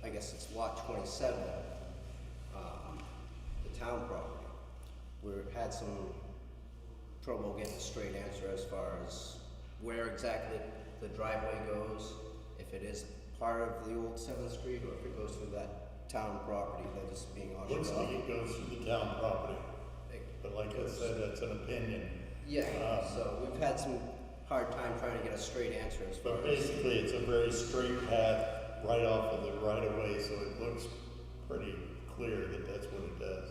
I guess it's lot 27, the town property. We've had some trouble getting a straight answer as far as where exactly the driveway goes, if it is part of the old 7th Street, or if it goes through that town property that is being auctioned Looks off. like it goes through the town property, but like I said, that's an opinion. Yeah, so we've had some hard time trying to get a straight answer as far But as. basically, it's a very straight path right off of the right of way, so it looks pretty clear that that's what it does.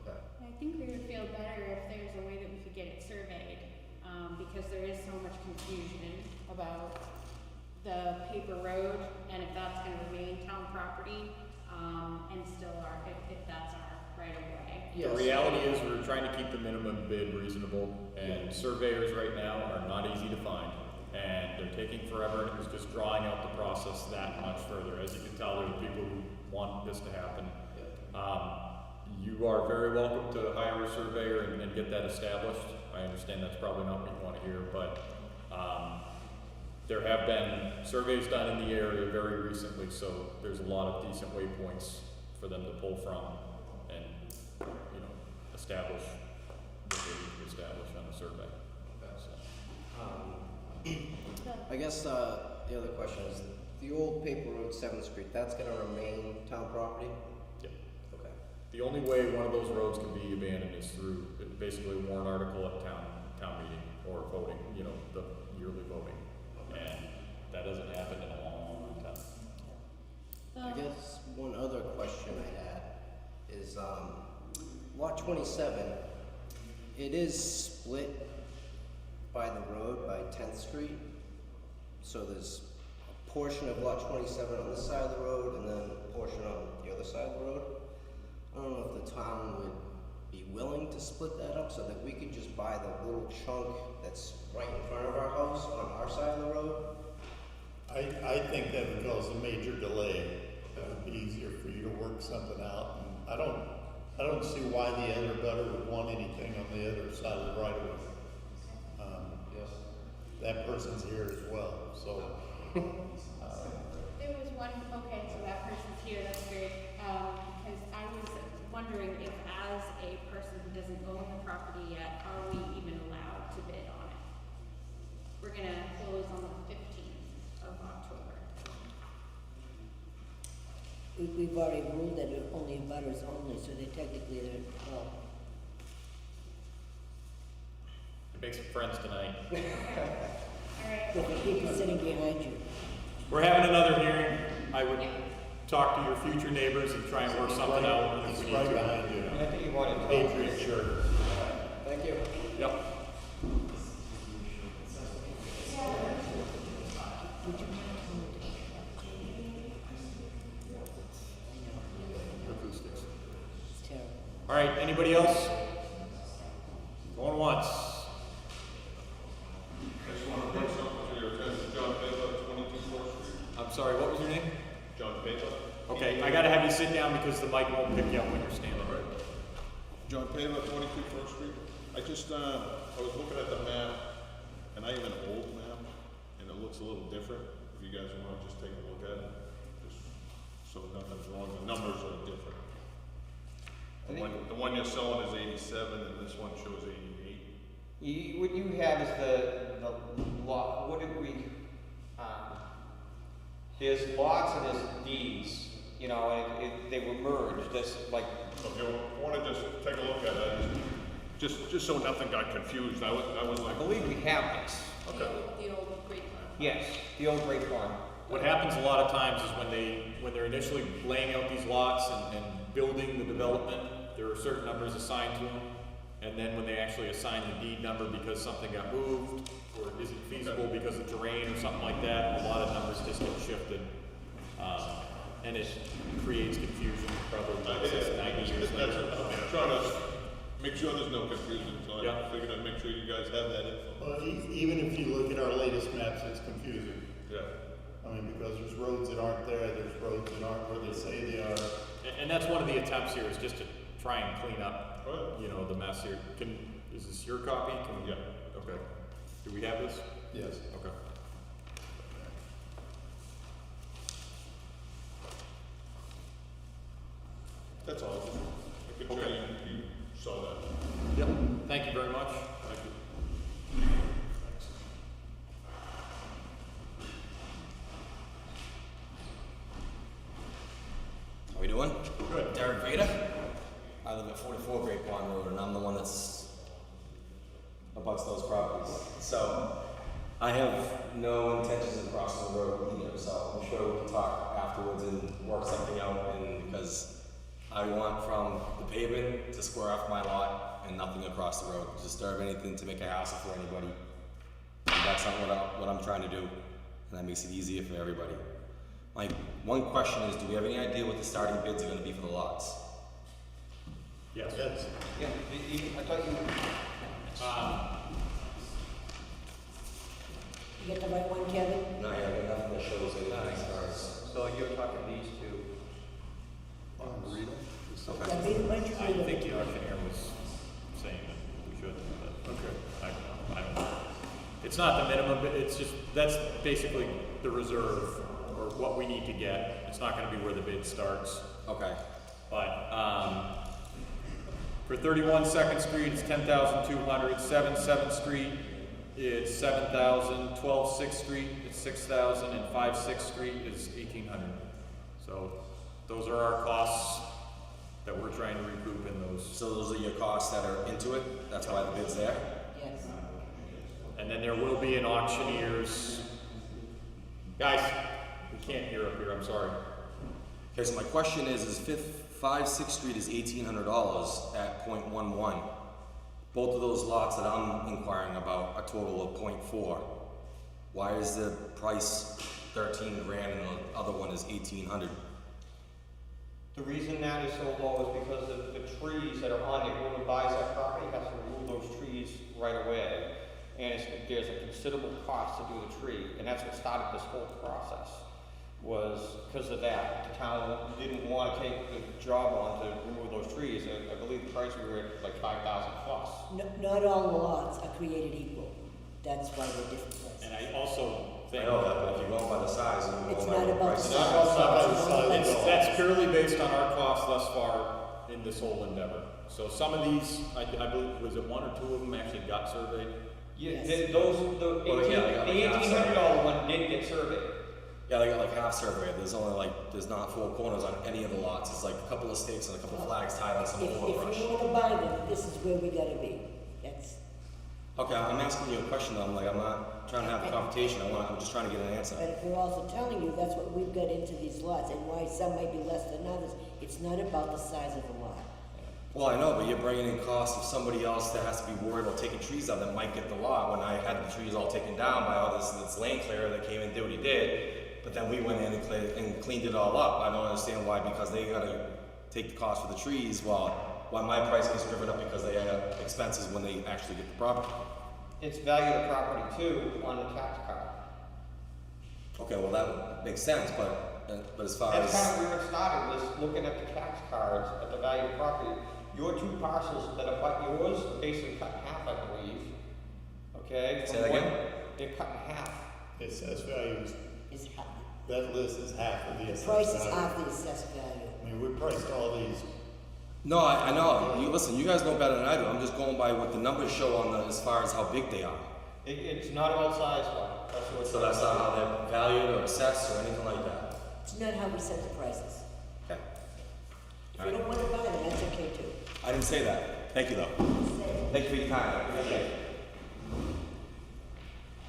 Okay. I think we would feel better if there's a way that we could get it surveyed, because there is so much confusion about the paper road, and if that's gonna remain town property, and still if that's our right of way. The reality is, we're trying to keep the minimum bid reasonable, and surveyors right now are not easy to find. And they're taking forever, and it's just drawing out the process that much further. As you can tell, there are people who want this to happen. You are very welcome to hire a surveyor and get that established. I understand that's probably not what you want to hear, but, there have been surveys done in the area very recently, so there's a lot of decent waypoints for them to pull from and, you know, establish what they need to establish on a survey. So, I guess the other question is, the old paper road 7th Street, that's gonna remain town property? yeah. Okay. The only way one of those roads can be abandoned is through basically a warrant article at town meeting or voting, you know, the yearly voting. And that doesn't happen in a long, long time. I guess one other question I had is, lot 27, it is split by the road, by 10th Street. So there's a portion of lot 27 on this side of the road, and then a portion on the other side of the road. I don't know if the town would be willing to split that up so that we could just buy the little chunk that's right in front of our house on our side of the road. I think that would cause a major delay. It would be easier for you to work something out, and I don't see why the other butter would want anything on the other side of the right of way. that person's here as well, so. There was one, okay, so that person's here, that's great, because I was wondering if as a person who doesn't own the property yet, are we even allowed to bid on it? We're gonna close on the 15th of October. We've already ruled that it only butters only, so they technically, well, Make some friends tonight. Alright, with the people sitting behind you. We're having another hearing. I would talk to your future neighbors and try and work something out if It's we need right to. behind you. And I think you wanted to. Patriot shirt. Thank you. Yep. Would you mind Acoustics. It's terrible. All right, anybody else? Going once. I just want to bring something to your attention, John Pava, 22 Fourth Street. I'm sorry, what was your name? John Pava. Okay, I gotta have you sit down because the mic won't pick you up when you're standing. All right. John Pava, 22 Fourth Street. I just, I was looking at the map, and I have an old map, and it looks a little different. If you guys want to just take a look at it, just so nothing's wrong, the numbers are different. The one you're selling is 87, and this one shows 88. What you have is the lot, what did we, there's lots and there's deeds, you know, they were merged, that's like. So if you want to just take a look at it, just so nothing got confused, I was I like, believe we have this. okay. The old Great Farm. Yes, the old Great Farm. What happens a lot of times is when they're initially laying out these lots and building the development, there are certain numbers assigned to them. And then when they actually assign the deed number because something got moved or it isn't feasible because of terrain or something like that, a lot of numbers just get shifted. And it creates confusion probably like 90 years That's later. I'm trying to make sure there's no confusion, so Yeah. I figured I'd make sure you guys have that info. Well, even if you look at our latest maps, it's confusing. Yeah. I mean, because there's roads that aren't there, there's roads that aren't where they say they are. And that's one of the attempts here is just to try and clean up, Right. you know, the mess here. Is this your copy? Yeah. Okay. Do we have this? Yes. Okay. That's all. I can tell Okay. you saw that. Yep. Thank you very much. Thank you. How we doing? Good. Derek Vader. I live at 44 Great Pond Road, and I'm the one that's abuts those properties. So I have no intentions of crossing the road either. So I'm sure we can talk afterwards and work something out. And because I want from the pavement to square off my lot and nothing across the road, disturb anything to make a hassle for anybody. And that's not what I'm trying to do, and that makes it easier for everybody. My one question is, do we have any idea what the starting bids are going to be for the lots? Yes. Yes. Yeah, I thought you. You got the right one, Kevin? No, I got nothing that shows anything as far as. So you're talking these two. Read them. Okay. Yeah, read, why don't you I read it? think the auctioneer was saying that we should, but Okay. I don't know. It's not the minimum, but it's just, that's basically the reserve or what we need to get. It's not gonna be where the bid starts. Okay. But, for 31 Second Street, it's 10,200, 7 7th Street, it's 7,000, 12 6th Street, it's 6,000, and 5 6th Street is 1,800. So, those are our costs that we're trying to recoup in those. So those are your costs that are into it? That's why the bid's there? Yes. And then there will be an auctioneer's, guys, we can't hear up here, I'm sorry. Okay, so my question is 5 6th Street is $1,800 at 0.11. Both of those lots that I'm inquiring about a total of 0.4. Why is the price 13 grand and the other one is 1,800? The reason that is so low is because of the trees that are on it. Whoever buys that property has to remove those trees right away. And there's a considerable cost to do the tree, and that's what started this whole process, was because of that. The town didn't want to take the job on to remove those trees. I believe the price we were at like 5,000 plus. Not all the lots are created equal. That's why they're different prices. And I also I think. know that, but if you're going by the size, and you're It's going by not the about price. the It's not about the size It's at all. That's purely based on our costs thus far in this whole endeavor. So some of these, I believe, was it one or two of them actually got surveyed? Yeah, Yes. the $1,800 one did get surveyed. Yeah, they got like half surveyed. There's only like, there's not 4 corners on any of the lots. It's like a couple of stakes and a couple of flags tied on some If overbrush. you wanna buy them, this is where we gotta be. That's, Okay, I'm asking you a question. I'm not trying to have a confrontation. I'm just trying to get an answer. but we're also telling you, that's what we've got into these lots, and why some may be less than others. It's not about the size of the lot. Well, I know, but you're bringing in costs of somebody else that has to be worried about taking trees out that might get the lot when I had the trees all taken down by all this land clearer that came and did what he did. But then we went in and cleaned it all up. I don't understand why, because they gotta take the cost for the trees, why my price gets driven up because they have expenses when they actually get the property. It's value of the property too on the tax card. Okay, well, that makes sense, but as far That's kind as, of where it started, was looking at the tax cards, at the value of the property. Your 2 parcels that are but yours, are basically cut in half, I believe. Okay? Say that again? They're cut in half. The assessed values, Is that list is half of the the assessed price is value. half the assessed value. I mean, we priced all these, no, I know, you listen, you guys know better than I do. I'm just going by what the numbers show on as far as how big they are. It's not about size, Bob. That's what. So that's not how they're valued or assessed or anything like that. It's not how we set the prices. Okay. If you don't wanna buy them, that's okay too. I didn't say that. Thank you, though. Say, Thank you for your time. I appreciate it.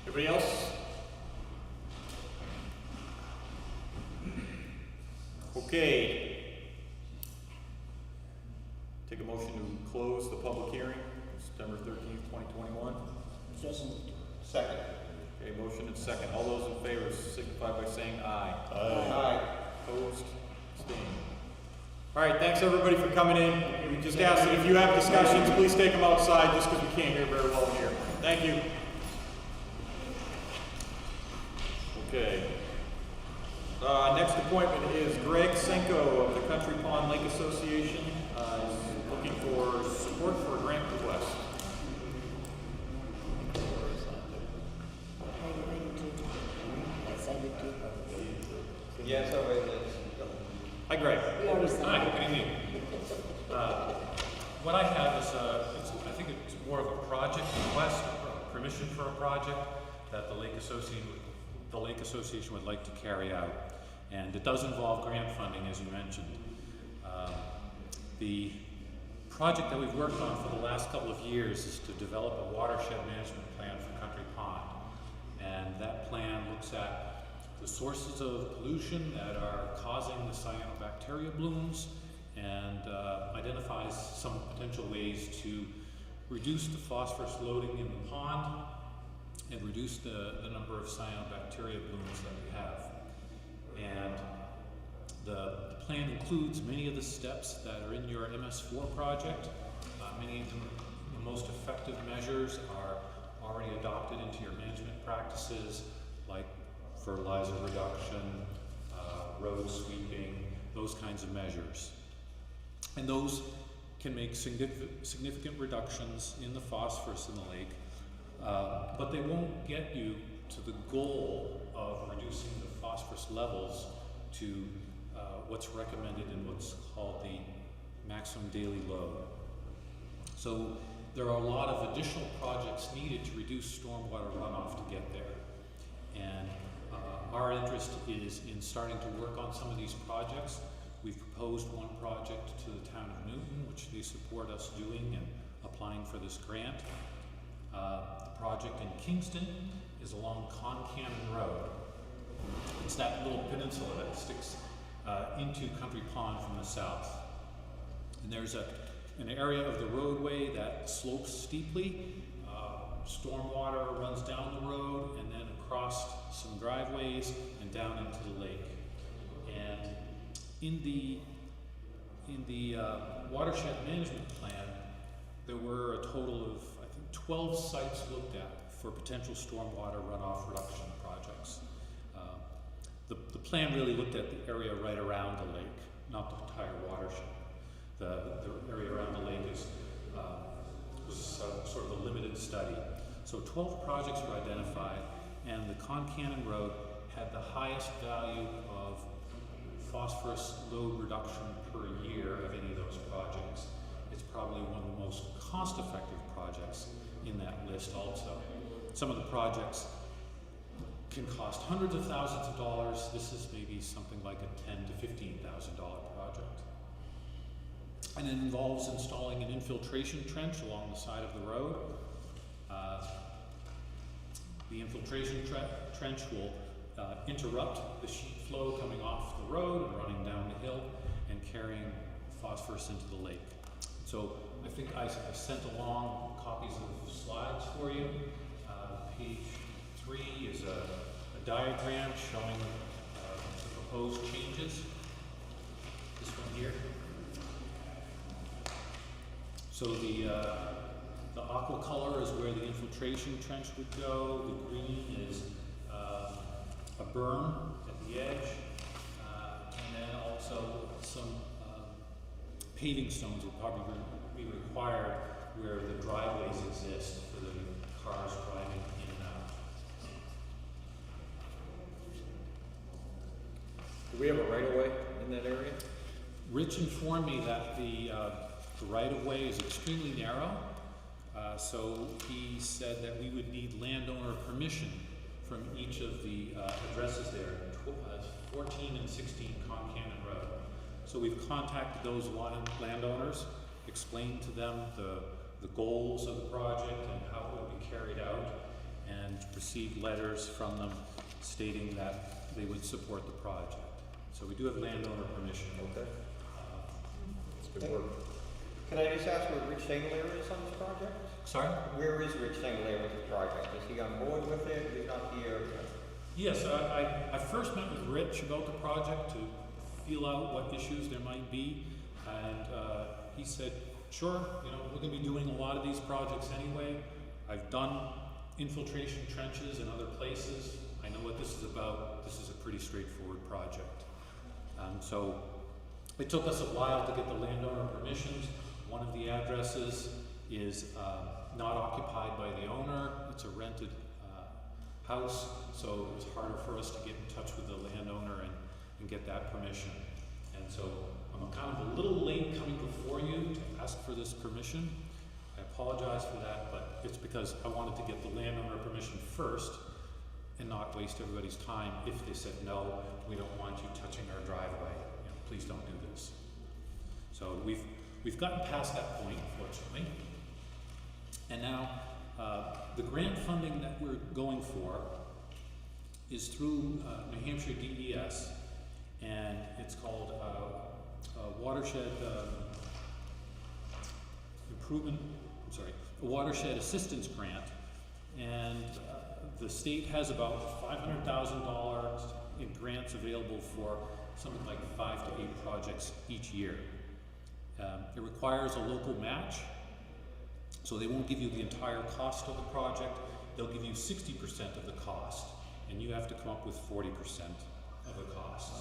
Everybody else? Okay. Take a motion to close the public hearing, September 13th, 2021. so moved. Second. Okay, motion and second. All those in favor signify by saying aye. Aye. Opposed? Abstained? All right, thanks everybody for coming in. We just ask that if you have discussions, please take them outside just because we can't hear very well here. Thank you. Okay. Next appointment is Greg Senko of the Country Pond Lake Association. He's looking for support for a grant request. I did too. Yeah, so it is. Hi, Greg. We already signed Hi, it. good evening. What I have is, I think it's more of a project request, permission for a project that the Lake Association would like to carry out. And it does involve grant funding, as you mentioned. The project that we've worked on for the last couple of years is to develop a watershed management plan for Country Pond. And that plan looks at the sources of pollution that are causing the cyanobacteria blooms and identifies some potential ways to reduce the phosphorus loading in the pond and reduce the number of cyanobacteria blooms that we have. And the plan includes many of the steps that are in your MS4 project. Many of the most effective measures are already adopted into your management practices, like fertilizer reduction, road sweeping, those kinds of measures. And those can make significant reductions in the phosphorus in the lake, but they won't get you to the goal of reducing the phosphorus levels to what's recommended in what's called the maximum daily load. So there are a lot of additional projects needed to reduce stormwater runoff to get there. And our interest is in starting to work on some of these projects. We've proposed one project to the town of Newton, which they support us doing and applying for this grant. The project in Kingston is along Concannon Road. It's that little peninsula that sticks into Country Pond from the south. And there's an area of the roadway that slopes steeply. Stormwater runs down the road and then across some driveways and down into the lake. And in the watershed management plan, there were a total of, I think, 12 sites looked at for potential stormwater runoff reduction projects. The plan really looked at the area right around the lake, not the entire watershed. The area around the lake was sort of a limited study. So 12 projects were identified, and the Concannon Road had the highest value of phosphorus load reduction per year of any of those projects. It's probably one of the most cost-effective projects in that list also. Some of the projects can cost hundreds of thousands of dollars. This is maybe something like a $10,000 to $15,000 project. And it involves installing an infiltration trench along the side of the road. The infiltration trench will interrupt the sheet flow coming off the road and running down the hill and carrying phosphorus into the lake. So I think I sent along copies of slides for you. Page 3 is a diagram showing the proposed changes. This one here. So the aqua color is where the infiltration trench would go. The green is a berm at the edge, and then also some paving stones will probably be required where the driveways exist for the cars driving in and out. Do we have a right-of-way in that area? Rich informed me that the right-of-way is extremely narrow, so he said that we would need landowner permission from each of the addresses there, 14 and 16 Concannon Road. So we've contacted those landowners, explained to them the goals of the project and how it would be carried out, and received letters from them stating that they would support the project. So we do have landowner permission. Okay. That's good work. Can I just ask where Rich Singler is on this project? Sorry? Where is Rich Singler with this project? Is he on board with it? He's not here? Yes, I first met with Rich about the project to feel out what issues there might be, and he said, sure, we're going to be doing a lot of these projects anyway. I've done infiltration trenches in other places. I know what this is about. This is a pretty straightforward project. So it took us a while to get the landowner permissions. One of the addresses is not occupied by the owner. It's a rented house, so it was harder for us to get in touch with the landowner and get that permission. And so I'm kind of a little late coming before you to ask for this permission. I apologize for that, but it's because I wanted to get the landowner permission first and not waste everybody's time if they said, no, we don't want you touching our driveway. Please don't do this. So we've gotten past that point, fortunately. And now the grant funding that we're going for is through New Hampshire DES, and it's called Watershed Watershed Assistance Grant, and the state has about $500,000 in grants available for something like 5 to 8 projects each year. It requires a local match, so they won't give you the entire cost of the project. They'll give you 60% of the cost, and you have to come up with 40% of the cost.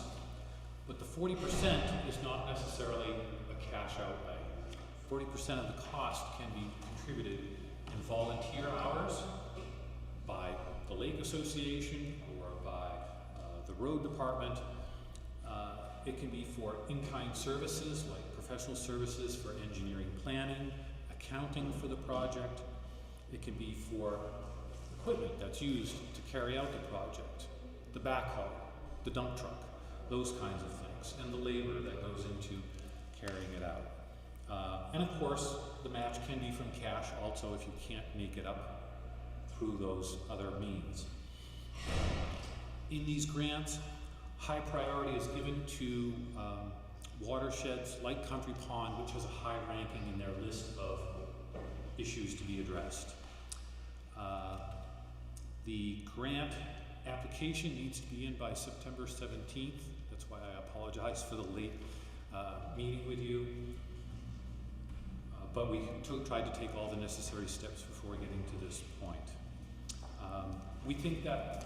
But the 40% is not necessarily a cash outlay. 40% of the cost can be contributed in volunteer hours by the Lake Association or by the road department. It can be for in-kind services like professional services for engineering planning, accounting for the project. It can be for equipment that's used to carry out the project, the backhoe, the dump truck, those kinds of things, and the labor that goes into carrying it out. And of course, the match can be from cash also if you can't make it up through those other means. In these grants, high priority is given to watersheds like Country Pond, which has a high ranking in their list of issues to be addressed. The grant application needs to be in by September 17th. That's why I apologize for the late meeting with you. But we tried to take all the necessary steps before getting to this point. We think that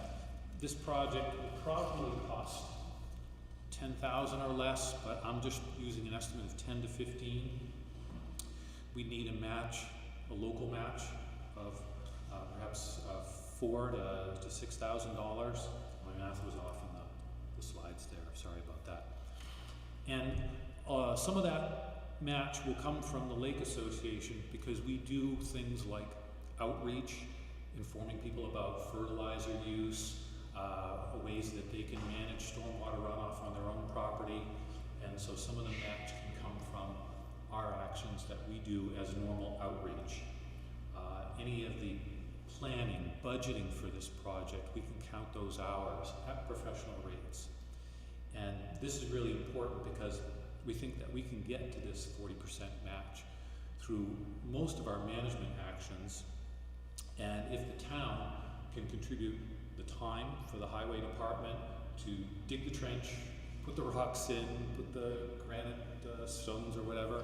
this project will probably cost $10,000 or less, but I'm just using an estimate of 10 to 15. We need a match, a local match of perhaps $4,000 to $6,000. My math was off in the slides there, sorry about that. And some of that match will come from the Lake Association because we do things like outreach, informing people about fertilizer use, ways that they can manage stormwater runoff on their own property. And so some of the match can come from our actions that we do as normal outreach. Any of the planning, budgeting for this project, we can count those hours at professional rates. And this is really important because we think that we can get to this 40% match through most of our management actions. And if the town can contribute the time for the highway department to dig the trench, put the rocks in, put the granite stones or whatever,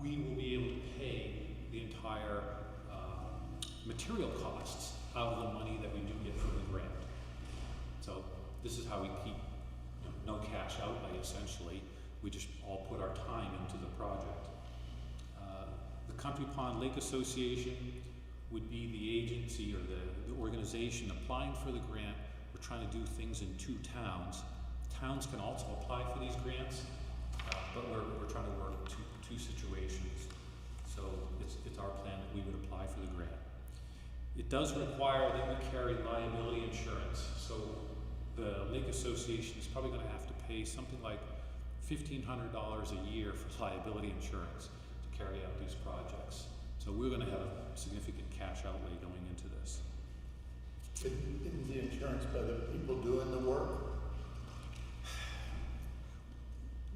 we will be able to pay the entire material costs out of the money that we do get from the grant. So this is how we keep no cash outlay essentially. We just all put our time into the project. The Country Pond Lake Association would be the agency or the organization applying for the grant. We're trying to do things in 2 towns. Towns can also apply for these grants, but we're trying to work two situations. So it's our plan that we would apply for the grant. It does require that we carry liability insurance. So the Lake Association is probably going to have to pay something like $1,500 a year for liability insurance to carry out these projects. So we're going to have a significant cash outlay going into this. Isn't the insurance by the people doing the work?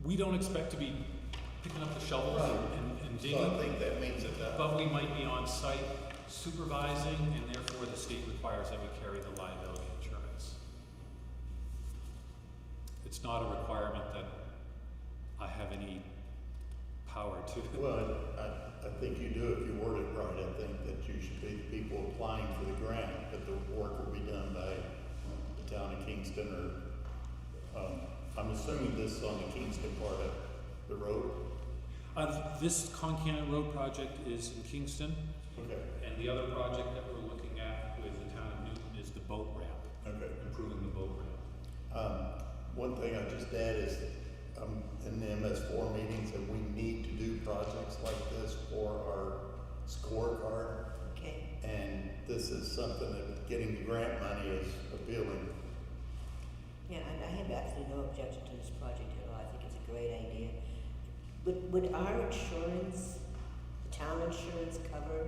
We don't expect to be picking up the shovels and digging. So I think that means that But we might be on site supervising, and therefore the state requires that we carry the liability insurance. It's not a requirement that I have any power to. Well, I think you do if you word it right. I think that you should be the people applying for the grant, but the work will be done by the town of Kingston or, I'm assuming this is on the Kingston part of the road. This Concannon Road project is in Kingston. Okay. And the other project that we're looking at with the town of Newton is the boat ramp. Okay. Improving the boat ramp. One thing I just add is, in the MS4 meetings, and we need to do projects like this for our scorecard. Okay. And this is something that getting the grant money is appealing. Yeah, and I have absolutely no objection to this project at all. I think it's a great idea. Would our insurance, the town insurance cover?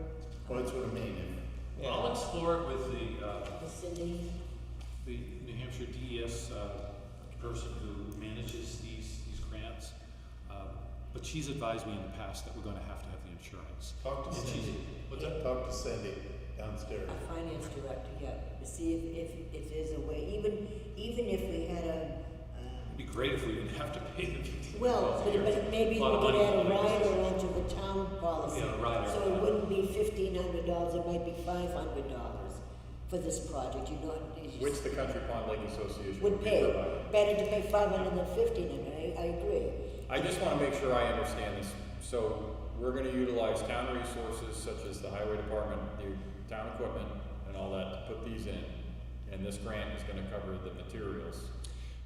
Well, that's what I mean. I'll explore it with The city? the New Hampshire DES person who manages these grants. But she's advised me in the past that we're going to have the insurance. Talk to And Cindy. what's that? Talk to Cindy downstairs. A finance director, yeah, to see if there's a way, even if we had a, It'd be great if we didn't have to pay the $15 well, a year. but maybe we A lot of could money add a for the rider business. onto the town policy. Yeah, a rider. So it wouldn't be $1,500, it might be $500 for this project, you know. it's just- Which the Country Pond Lake Association Would be pay, providing. better to pay 500 than 1,500, I agree. I just want to make sure I understand this. So we're going to utilize town resources such as the highway department, the town equipment, and all that to put these in. And this grant is going to cover the materials.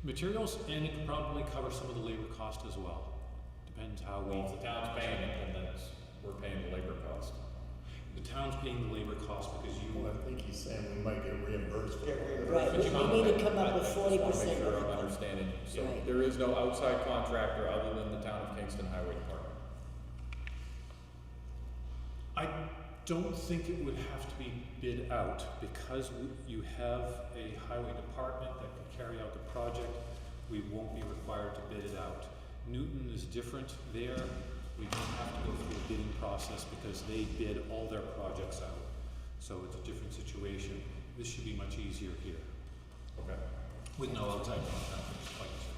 Materials, and it could probably cover some of the labor cost as well. Depends how we. Well, if the town's paying it, then we're paying the labor cost. The town's paying the labor cost because Well, I think he's saying we might get reimbursed for it. Right, But you we need to come up with I just want to 40% make sure of I'm it. understanding. So Right. there is no outside contractor other than the town of Kingston Highway Department. I don't think it would have to be bid out because you have a highway department that can carry out the project. We won't be required to bid it out. Newton is different there. We don't have to go through a bidding process because they bid all their projects out. So it's a different situation. This should be much easier here Okay. with no outside contractors, like I said.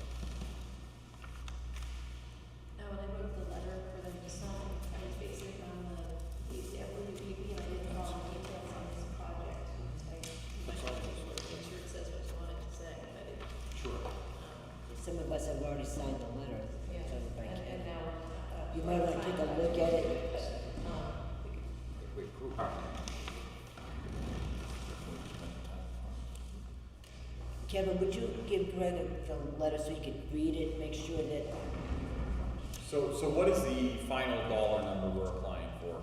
Now, when I wrote the letter for them to sign, I was basing it on the WPP, and I didn't know all the details on this project. You might want to make sure it says what you want it to say, but it, Sure. Some of us have already signed the letter. yeah, so if I and can. now we're. You might want to take a look at it. Kevin, would you give Greg the letter so he could read it, make sure that, So what is the final dollar number we're applying for?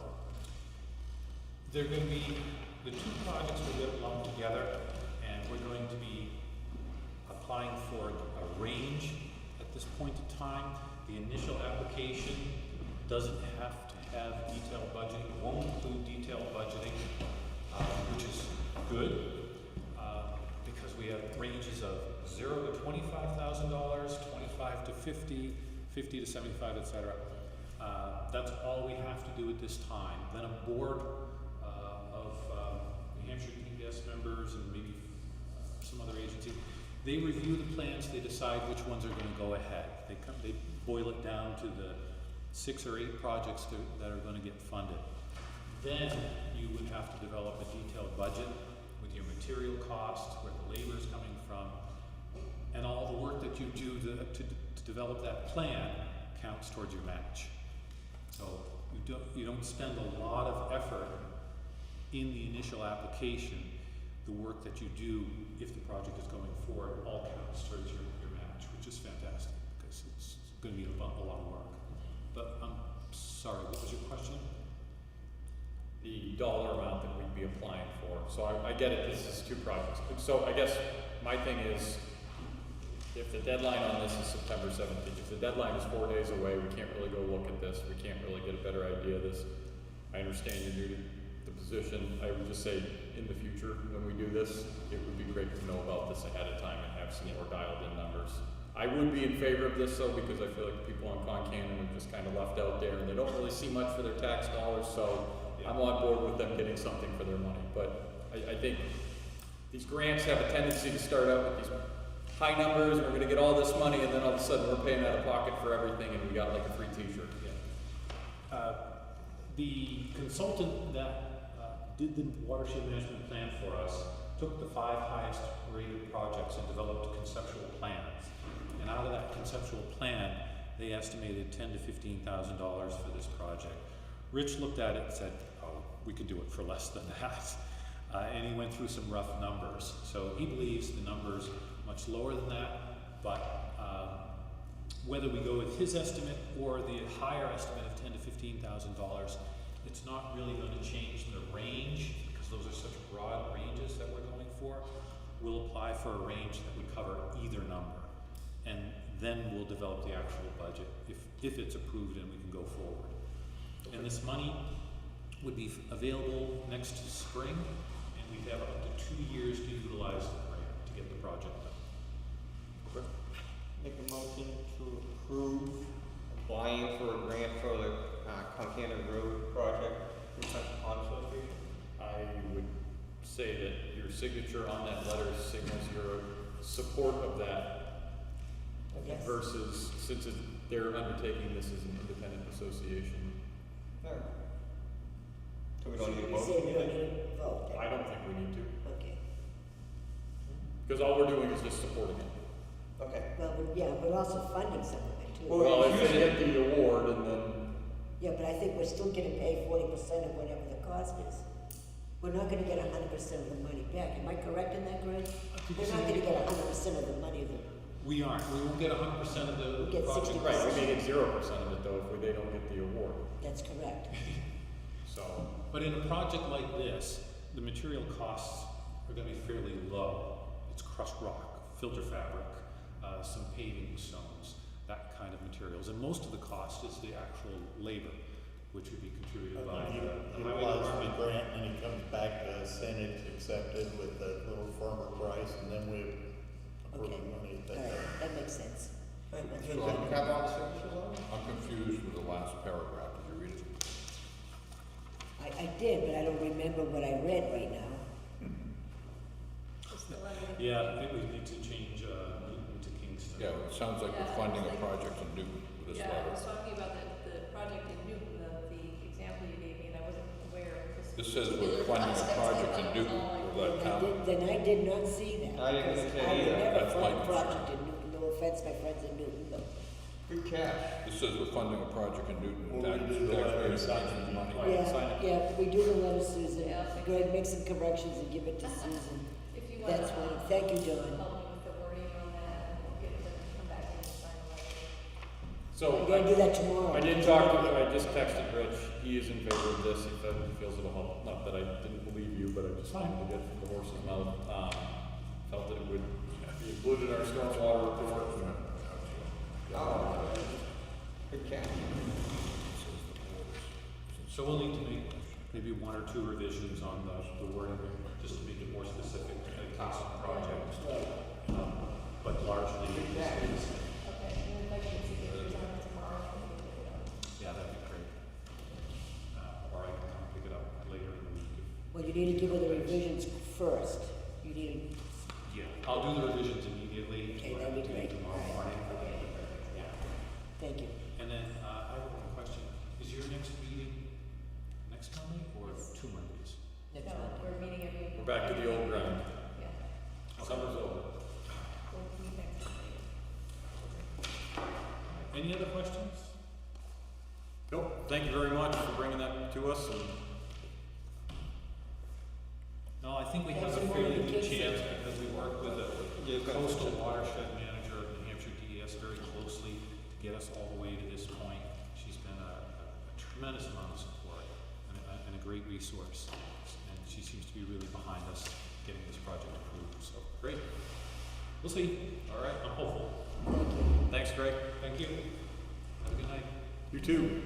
They're going to be, the two projects will get lumped together, and we're going to be applying for a range at this point in time. The initial application doesn't have to have detailed budgeting, it won't include detailed budgeting, which is good, because we have ranges of $0 to $25,000, $25 to $50,000, $50 to $75,000, etc. That's all we have to do at this time. Then a board of New Hampshire TPS members and maybe some other agency, they review the plans, they decide which ones are going to go ahead. They boil it down to the 6 or 8 projects that are going to get funded. Then you would have to develop a detailed budget with your material costs, where the labor is coming from, and all the work that you do to develop that plan counts towards your match. So you don't spend a lot of effort in the initial application. The work that you do, if the project is going forward, all counts towards your match, which is fantastic, because it's going to be a lot of work. But I'm sorry, what was your question? The dollar amount that we'd be applying for. So I get it, this is 2 projects. So I guess my thing is, if the deadline on this is September 17th, if the deadline is 4 days away, we can't really go look at this, we can't really get a better idea of this. I understand you're new to the position. I would just say, in the future, when we do this, it would be great to know about this ahead of time and have some more dialed in numbers. I would be in favor of this though, because I feel like people on Concannon are just kind of left out there and they don't really see much for their tax dollars, so I'm on board with them getting something for their money. But I think these grants have a tendency to start out with these high numbers, we're gonna get all this money, and then all of a sudden we're paying out of pocket for everything and we got like a free t-shirt. The consultant that did the watershed management plan for us took the 5 highest rated projects and developed conceptual plans. And out of that conceptual plan, they estimated $10,000 to $15,000 for this project. Rich looked at it and said, oh, we could do it for less than that. And he went through some rough numbers. So he believes the number's much lower than that, but whether we go with his estimate or the higher estimate of $10,000 to $15,000, it's not really going to change the range, because those are such broad ranges that we're going for. We'll apply for a range that would cover either number, and then we'll develop the actual budget if it's approved and we can go forward. And this money would be available next spring, and we'd have up to 2 years to utilize the grant to get the project done. Make a motion to approve applying for a grant for the Concannon Road project through Central Pond Association. I would say that your signature on that letter signals your support of that yes. versus, since they're undertaking this as an independent association. Alright. So we don't need a You motion? say we don't need a vote? I don't think we need to, Okay. because all we're doing is just supporting it. Okay. Well, yeah, we're also funding some of it too. Well, Well, if they get the award and then, Yeah, but I think we're still gonna pay 40% of whatever the cost is. We're not gonna get 100% of the money back. Am I correct in that, Greg? We're not gonna get 100% of the money of the, We aren't. We won't get 100% of the We'll get project. 60%. right, we may get 0% of it though if they don't get the award. that's correct. So, But in a project like this, the material costs are going to be fairly low. It's crushed rock, filter fabric, some paving stones, that kind of materials. And most of the cost is the actual labor, which would be contributed by He the highway applies for the department. grant and he comes back to us and it's accepted with a little firmer price and then we approve Okay. the money. All right, that makes sense. Does it have all the signatures on it? I'm confused with the last paragraph. Did you read it? I did, but I don't remember what I read right now. Just the letter. Yeah, I think we need to change Newton to Kingston. Yeah, it sounds like we're funding a project in Newton with this Yeah, I letter. was talking about the project in Newton, the example you gave me, and I wasn't aware of this. This says particular we're funding a aspect project of in it. Newton. Will that count? Then I did not see that. I didn't because see it I would either. never That's fund my a concern. project in Newton, no offense, my friends in Newton, but. Good catch. This says we're funding a project in Newton. Well, we do the letter and sign it. money. Right, sign it. Yeah, we do the letter, Susan. Yeah, I'll take Greg, make some corrections and give it to Susan. If you want That's to fine. Thank you, John. help me with So You gotta do that tomorrow. I did talk to, I just texted Rich, he is in favor of this, he feels it'll help, not that I didn't believe you, but I just wanted to get it from the horse's mouth. Felt that it would be included in our stormwater report. Good catch. So we'll need to make maybe one or two revisions on the wording, just to make it more specific to the Kingston project. But largely, Okay, and if I can see pictures on it tomorrow, we can pick it up. yeah, that'd be great. Or I can come pick it up later in the week. Well, you need to give her the revisions first. You need, Yeah, I'll do the revisions immediately. Okay, that'd be great. Tomorrow All right. morning. Okay, perfect. Yeah. thank you. And then, I have one question. Is your next meeting next Monday or 2 Mondays? Next No, Monday. we're meeting every. We're back to the old ground. Yeah, Summer's over. we'll meet next Monday. Any other questions? Nope, thank you very much for bringing that to us, and No, I think we have Thanks a for fairly moving good the kids. chance because we work with the coastal watershed manager of New Hampshire DES very closely to get us all the way to this point. She's been a tremendous amount of support and a great resource. And she seems to be really behind us getting this project approved, so great. We'll see. all right. I'm hopeful. Thank you. Thanks, Greg. Thank you. Have a good night. You too.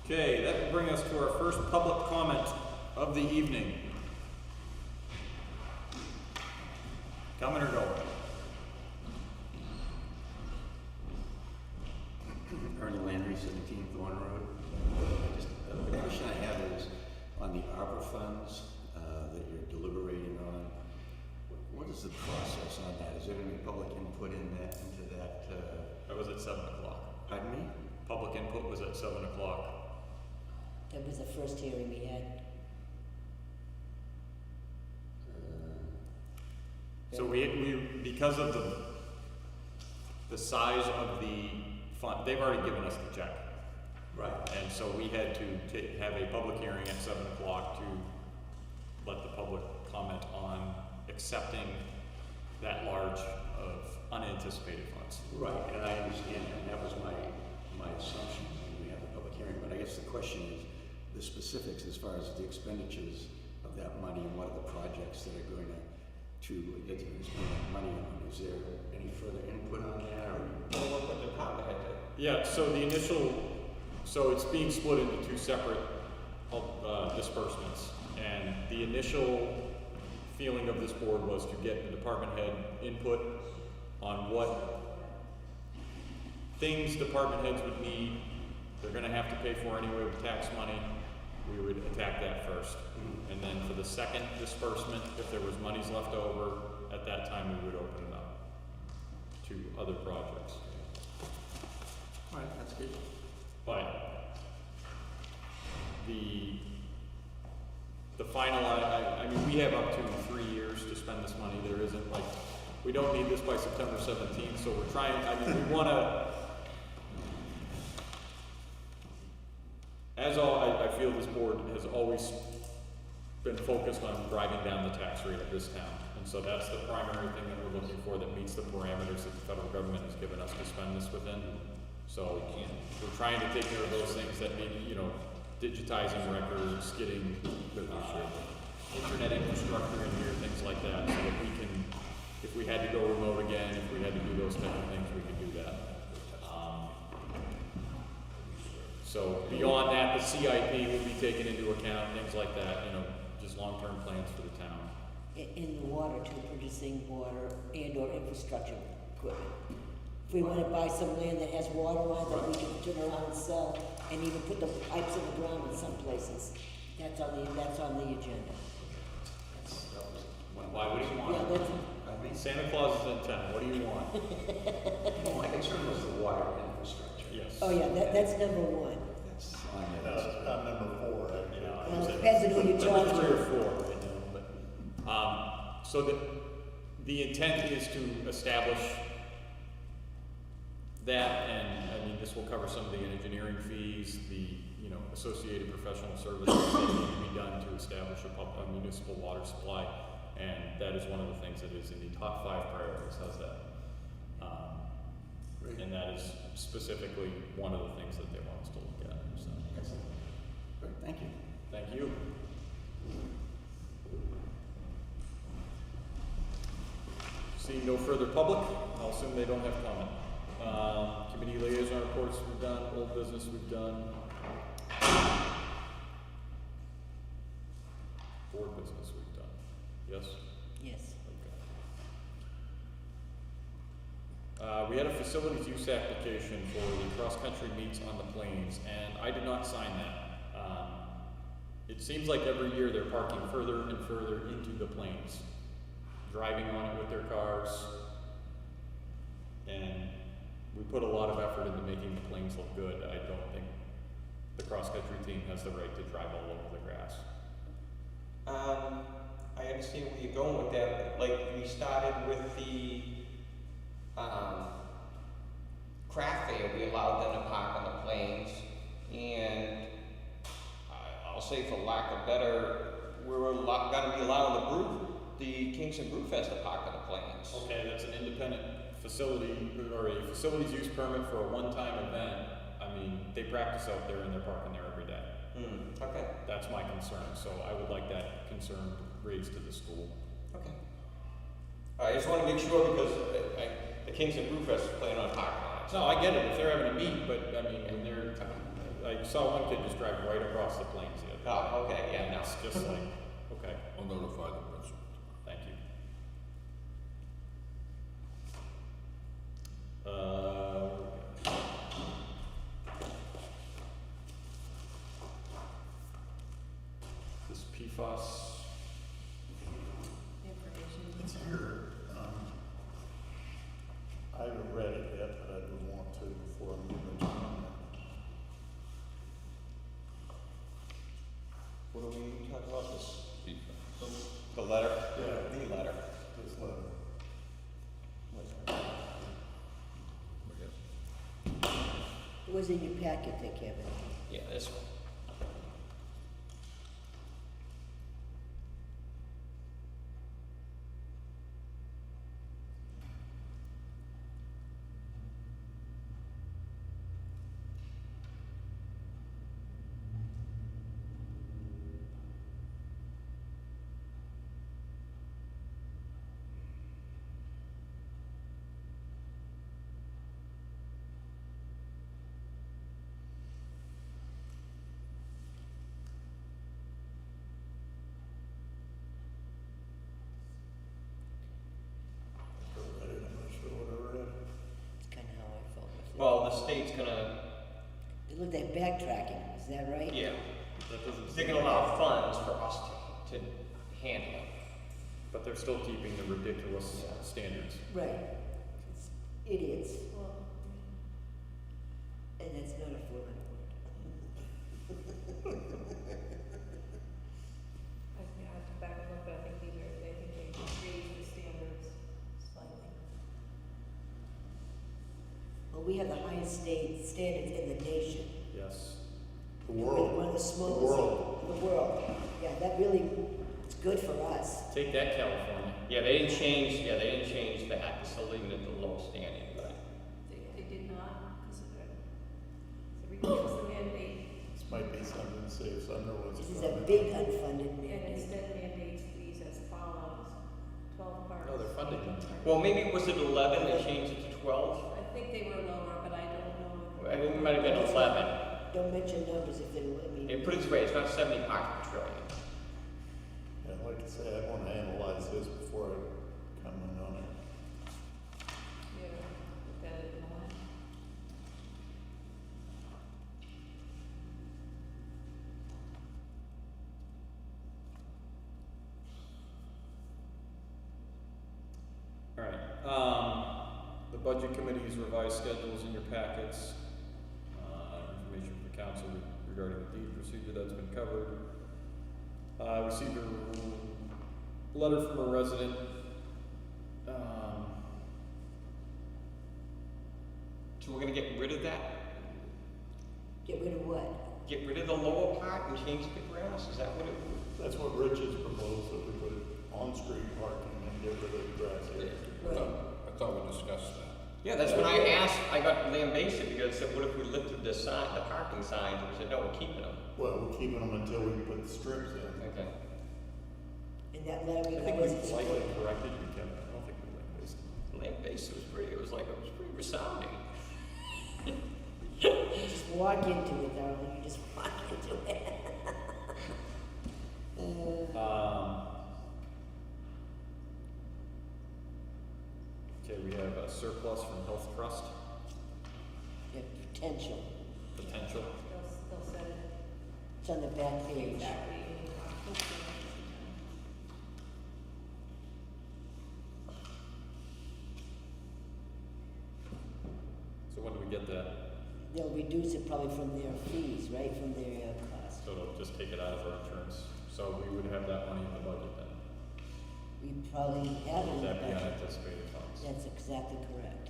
Okay, that will bring us to our first public comment of the evening. Coming or going? Ernie Landry, 17 Thorn Road. The question I have is on the ARPA funds that you're deliberating on. What is the process on that? Is there any public input into that? That was at 7 o'clock. Pardon me? Public input was at 7 o'clock. That was the first hearing we had. So we because of the size of the fund, they've already given us the check. Right. And so we had to have a public hearing at 7 o'clock to let the public comment on accepting that large of unanticipated funds. Right, and I understand that, and that was my assumption when we had the public hearing. But I guess the question is the specifics as far as the expenditures of that money and what are the projects that are going to get to spend that money on. Is there any further input on that, or? Well, what the department had to. Yeah, so it's being split into two separate disbursements. And the initial feeling of this board was to get the department head input on what things department heads would need, they're gonna have to pay for anyway with tax money. We would attack that first. And then for the second disbursement, if there was monies left over, at that time we would open it up to other projects. All right, that's good. But the final, I mean, we have up to 3 years to spend this money. There isn't like, we don't need this by September 17th, so we're trying, I mean, we wanna, I feel this board has always been focused on driving down the tax rate of this town. And so that's the primary thing that we're looking for that meets the parameters that the federal government has given us to spend this within. So we're trying to take care of those things that need, digitizing records, getting internet infrastructure in here, things like that, so that we can, if we had to go remote again, if we had to do those type of things, we could do that. So beyond that, the CIP will be taken into account, things like that, just long-term plans for the town. In the water, too, purchasing water and or infrastructure equipment. If we wanna buy some land that has water lines that we can turn around and sell, and even put the pipes in the ground in some places, that's on the agenda. Why, what do you want? Yeah, that's, Santa Claus is in town, what do you want? Well, my concern was the water infrastructure. Yes. oh yeah, that's number one. That's on the list. I'm number 4, actually. Well, it depends on who you talk Number 3 to. or 4, but, so the intent is to establish that, and I mean, this will cover some of the engineering fees, the, associated professional services that need to be done to establish a municipal water supply, and that is one of the things that is in the top 5 priorities. How's that? Great. And that is specifically one of the things that they want us to look at, so. Excellent. Great, thank you. Thank you. Seeing no further public, I'll assume they don't have comment. Committee liaison reports we've done, old business we've done. Board business we've done. Yes? Yes. Okay. We had a facilities use application for the cross-country meets on the plains, and I did not sign that. It seems like every year they're parking further and further into the plains, driving on it with their cars, and we put a lot of effort into making the plains look good. I don't think the cross-country team has the right to drive all over the grass. I understand where you're going with that, but like we started with the craft fair, we allowed them to park on the plains, and I'll say for lack of better, we're gonna be allowing the Kingston Brew Fest to park on the plains. Okay, that's an independent facility, or a facilities use permit for a one-time event. I mean, they practice out there and they're parking there every day. Okay. That's my concern, so I would like that concern raised to the school. Okay. I just want to make sure because the Kingston Brew Fest is planning on parking on it. No, I get it, if they're having a meet, but I mean, when they're, I saw one kid just drive right across the plains the other day. Oh, okay, yeah, no. It's just like, okay, I'll notify the principal. thank you. This PFAS, It's here. I haven't read it yet, but I would want to before I'm giving it to them. What are we talking about this? The letter? Yeah. The letter. This letter. It was in your packet there, Kevin. Yeah, this one. I read it, I'm not sure what I read. It's kind of how I felt with it. Well, the state's gonna, It looked like backtracking, is that right? yeah, that doesn't. they're gonna allow funds for us to handle it. But they're still keeping the ridiculous standards. Right. It's idiots. And that's not a foreign word. I have to back and look, but I think they raised the standards slightly. Well, we have the highest state standards in the nation. Yes. The We're world. one of the The smallest. world. The world. Yeah, that really, it's good for us. Take that, California. Yeah, they didn't change that, they're still leaving it at the low standard, but. They did not, because of the, because the mandate, This might be something to see if Sumner wants to This is comment. a big unfunded and mandate. instead mandates these as follows: 12 cars. No, they're funding them. Well, maybe was it 11, they changed it to 12? I think they were lower, but I don't know. I think it might have been 11. Don't mention numbers if they're, I mean. It put it this way, it's not 70 parts per trillion. Yeah, like I say, I want to analyze this before I comment on it. Yeah, looked at it in the line. All right, the budget committee's revised schedules in your packets. Information from council regarding the deed procedure that's been covered. I received a letter from a resident. So we're gonna get rid of that? Get rid of what? Get rid of the lower part and change the grass? Is that what it would? That's what Rich has proposed, that we put on-street parking and get rid of the grass area. Right. I thought we discussed that. Yeah, that's when I asked, I got lambasted because I said, what if we lifted the sign, the parking signs? And we said, no, we're keeping them. Well, we're keeping them until we put the strips in. Okay. And that letter I we think got we was politely corrected you, Kevin. I don't think we lambasted. Lambasted was pretty, it was pretty resounding. You just walk into it, darling. You just walk into it. Okay, we have a surplus from Health Trust, Yeah, potential. potential. They'll set it It's on the back page. exactly. So when do we get that? They'll reduce it probably from their fees, right, from their cost. So it'll just take it out of our insurance. So we would have that money in the budget then. We probably have it in Would the that be budget. unanticipated funds? That's exactly correct.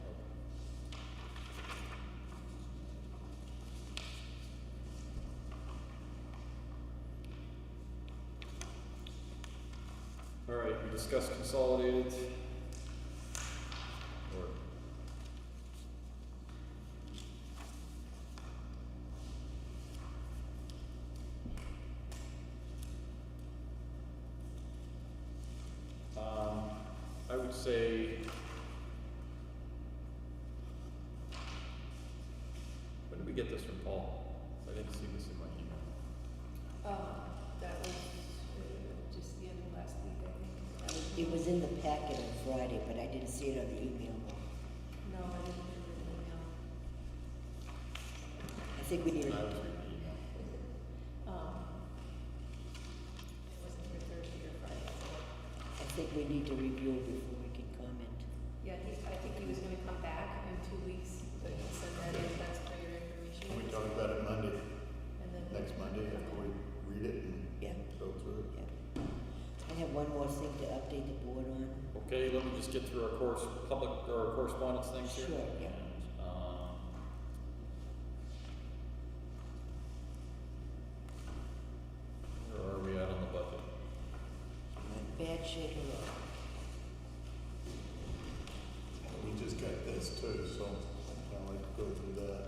All right, we discussed consolidated. Or I would say, when did we get this from Paul? I didn't see this in my email. That was just the end of last week, I think. That was- It was in the packet on Friday, but I didn't see it on the email. No, I didn't get an email. I think we need, I was reading the email. It wasn't for Thursday or Friday, so. I think we need to review it before we can comment. Yeah, I think he was gonna come back in 2 weeks, but he said that that's for your information. Can we talk about it Monday, And then. next Monday, after we read it and Yeah. go through it? Yeah. I have one more thing to update the board on. Okay, let me just get through our correspondence things here. Sure, yeah. And, where are we at on the budget? Bad shape of road. We just got this too, so I kind of like to go through that.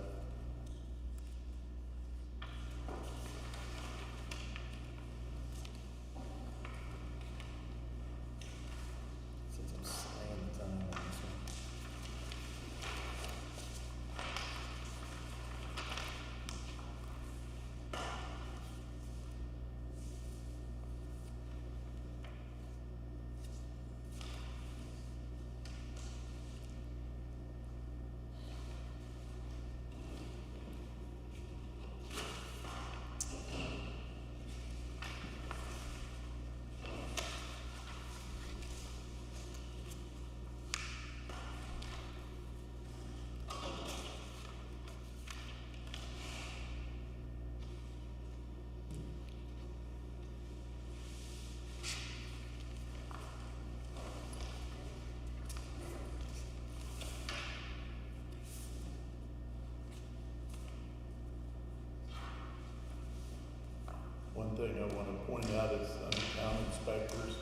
Since I'm slaying the time on this one. One thing I want to point out is on the town inspectors,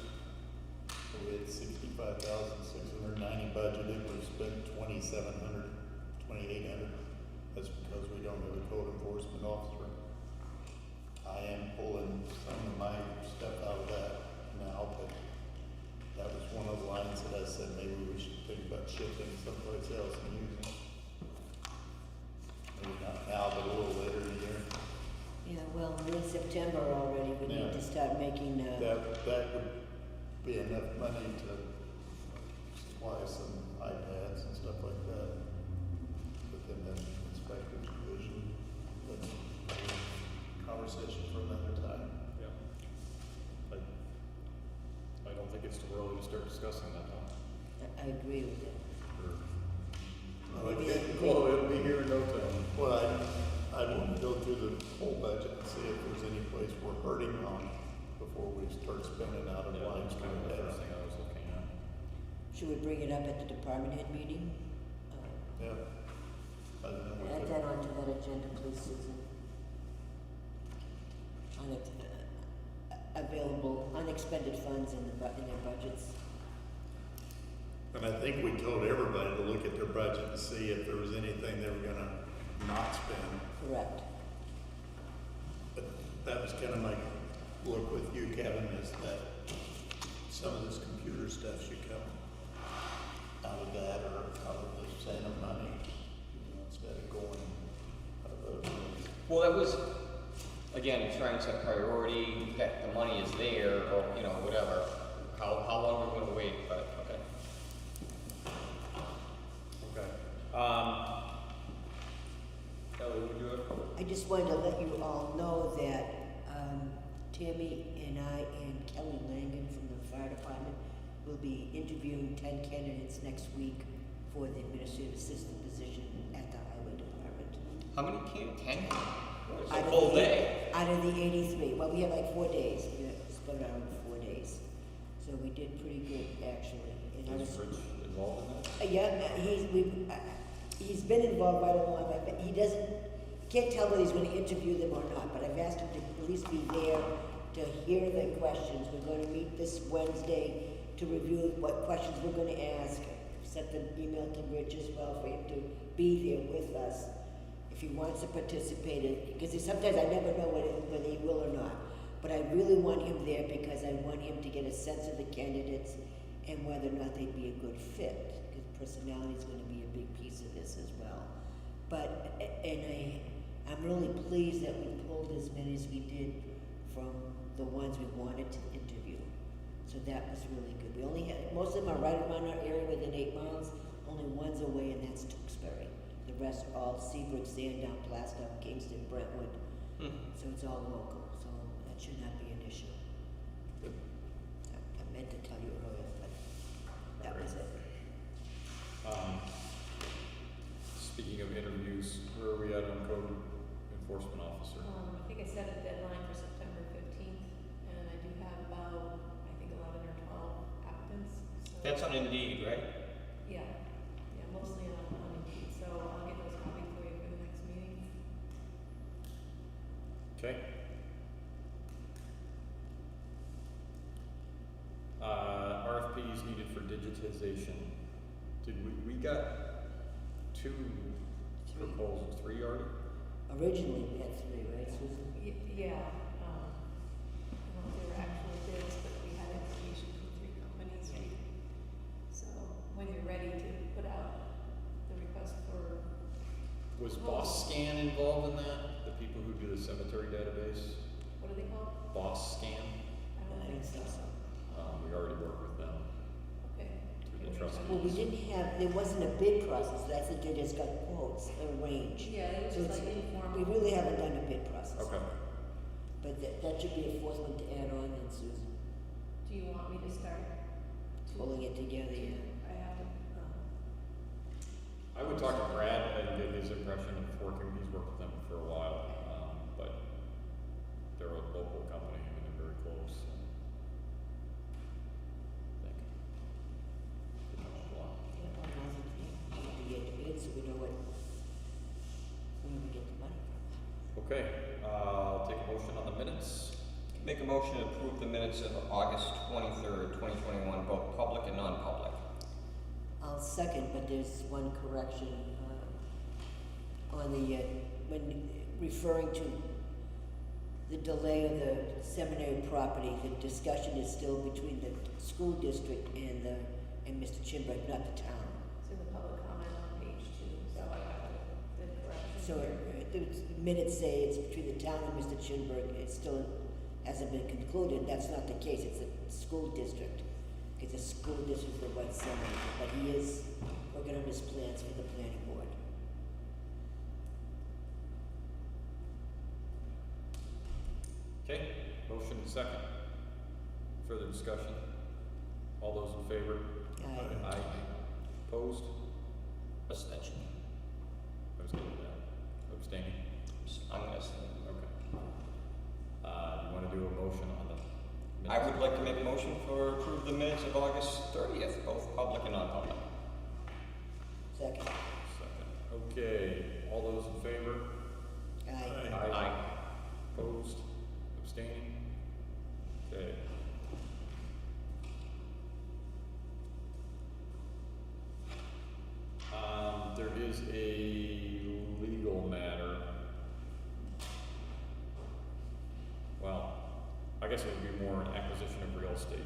we had 65,690 budgeted, we've spent 2,700, 2,800. That's because we don't have a code enforcement officer. I am pulling some of my stuff out of that now, but that was one of the lines that I said maybe we should think about shifting someplace else and using. Maybe not now, but a little later in the year. Yeah, well, we're in September already. We need to start making, That would be enough money to supply some iPads and stuff like that within the inspector's division. But conversation for another time. Yeah. I don't think it's too early to start discussing that now. I agree with that. Well, it'll be here in no time. Well, I want to go through the whole budget and see if there's any place we're hurting on before we start spending out of Yeah, line. that's kind of the first thing I was looking at. Should we bring it up at the department head meeting? Yeah. I don't know. Add that onto that agenda, please, Susan. Available unexpended funds in their budgets. And I think we told everybody to look at their budget and see if there was anything they were gonna not spend. Correct. But that was kind of my look with you, Kevin, is that some of this computer stuff should come out of that or out of the Santa money, instead of going out of those things. Well, that was, again, trying to set priority, that the money is there, or, whatever. How long are we gonna wait, but, okay. Okay. Kelly, would you have? I just wanted to let you all know that Tammy and I and Kelly Langan from the fire department will be interviewing 10 candidates next week for the administrative assistant position at the highway department. How many 10? It's Out a of full the- day. Out of the 83. Well, we have like 4 days. We split it out in 4 days. So we did pretty good, actually. And I Is was, Rich involved in that? he's been involved right along, but he can't tell whether he's going to interview them or not, but I've asked him to at least be there to hear the questions. We're going to meet this Wednesday to review what questions we're going to ask. Sent an email to Rich as well for him to be there with us if he wants to participate, because sometimes I never know whether he will or not. But I really want him there because I want him to get a sense of the candidates and whether or not they'd be a good fit, because personality is going to be a big piece of this as well. But, I'm really pleased that we pulled as many as we did from the ones we wanted to interview. So that was really good. We only had, most of them are right around our area within 8 miles, only one's away, and that's Tewksbury. The rest are all Seabrook, Sandown, Plastow, Kingston, Brentwood. So it's all local, so that should not be an issue. I meant to tell you earlier, but that was it. Speaking of interviews, where are we at on code enforcement officer? I think I set a deadline for September 15th, and I do have about, 11 or 12 applicants. So That's on Indeed, right? Yeah, mostly on Indeed, so I'll get those copies for you for the next meeting. Okay. RFPs needed for digitization. We got 2 proposals, 3 already? Originally, we had 3, right, Susan? Yeah, I don't know if they were actual bids, but we had information from 3 companies. So when you're ready to put out the request for. Was Boss Scan involved in that? The people who do the cemetery database? What are they called? Boss Scan? I don't think so. We already work with them Okay. through the trust. Well, we didn't have, there wasn't a bid process, that's what they just got quotes, a range. Yeah, it was So just it's- like informal. We really haven't done a bid process. Okay. But that should be a 4th one to add on, and Susan, Do you want me to start? pulling it together, yeah. I have to, I would talk to Brad and get his impression of working. He's worked with them for a while, but they're a local company and they're very close. I think. Good enough block. Yeah, well, now's the thing. We have to get the bid so we know where we get the money from. Okay, I'll take a motion on the minutes. Make a motion to approve the minutes of August 23rd, 2021, both public and non-public. I'll second, but there's one correction, on the, when referring to the delay of the seminary property, the discussion is still between the school district and Mr. Chimbrick, not the town. it's in the public comment on page 2, so I have the correction. So the minutes say it's between the town and Mr. Chimbrick, it still hasn't been concluded, that's not the case, it's the school district. Because the school district that runs seminary, but he is working on his plans for the planning board. Okay, motion second. Further discussion? All those in favor? Aye. Aye. Opposed? Abstention. Abstaining? I'm gonna say. Okay. You wanna do a motion on the I would like to make a motion for approve the minutes of August 30th, both public and non-public. Second. Second. Okay, all those in favor? Aye. Aye. Opposed? Abstaining? Okay. guess it would be more an acquisition of real estate.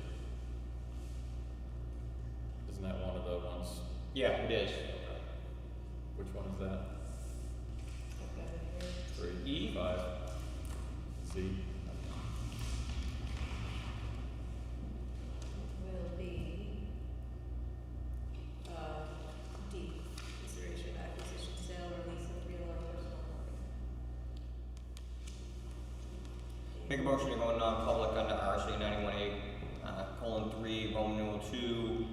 Isn't that one of the ones? Yeah, it is. Which one is that? Three, E? 5, Z. Will be, D, consideration of acquisition, sale, or lease of real or personal property. Make a motion to go non-public under RSA 91A, :3, Roman numeral 2,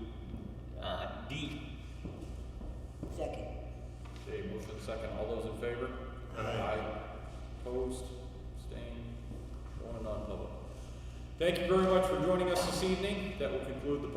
D. Second. Okay, motion second. All those in favor? Aye. Opposed? Abstained? One non-public. Thank you very much for joining us this evening. That will conclude the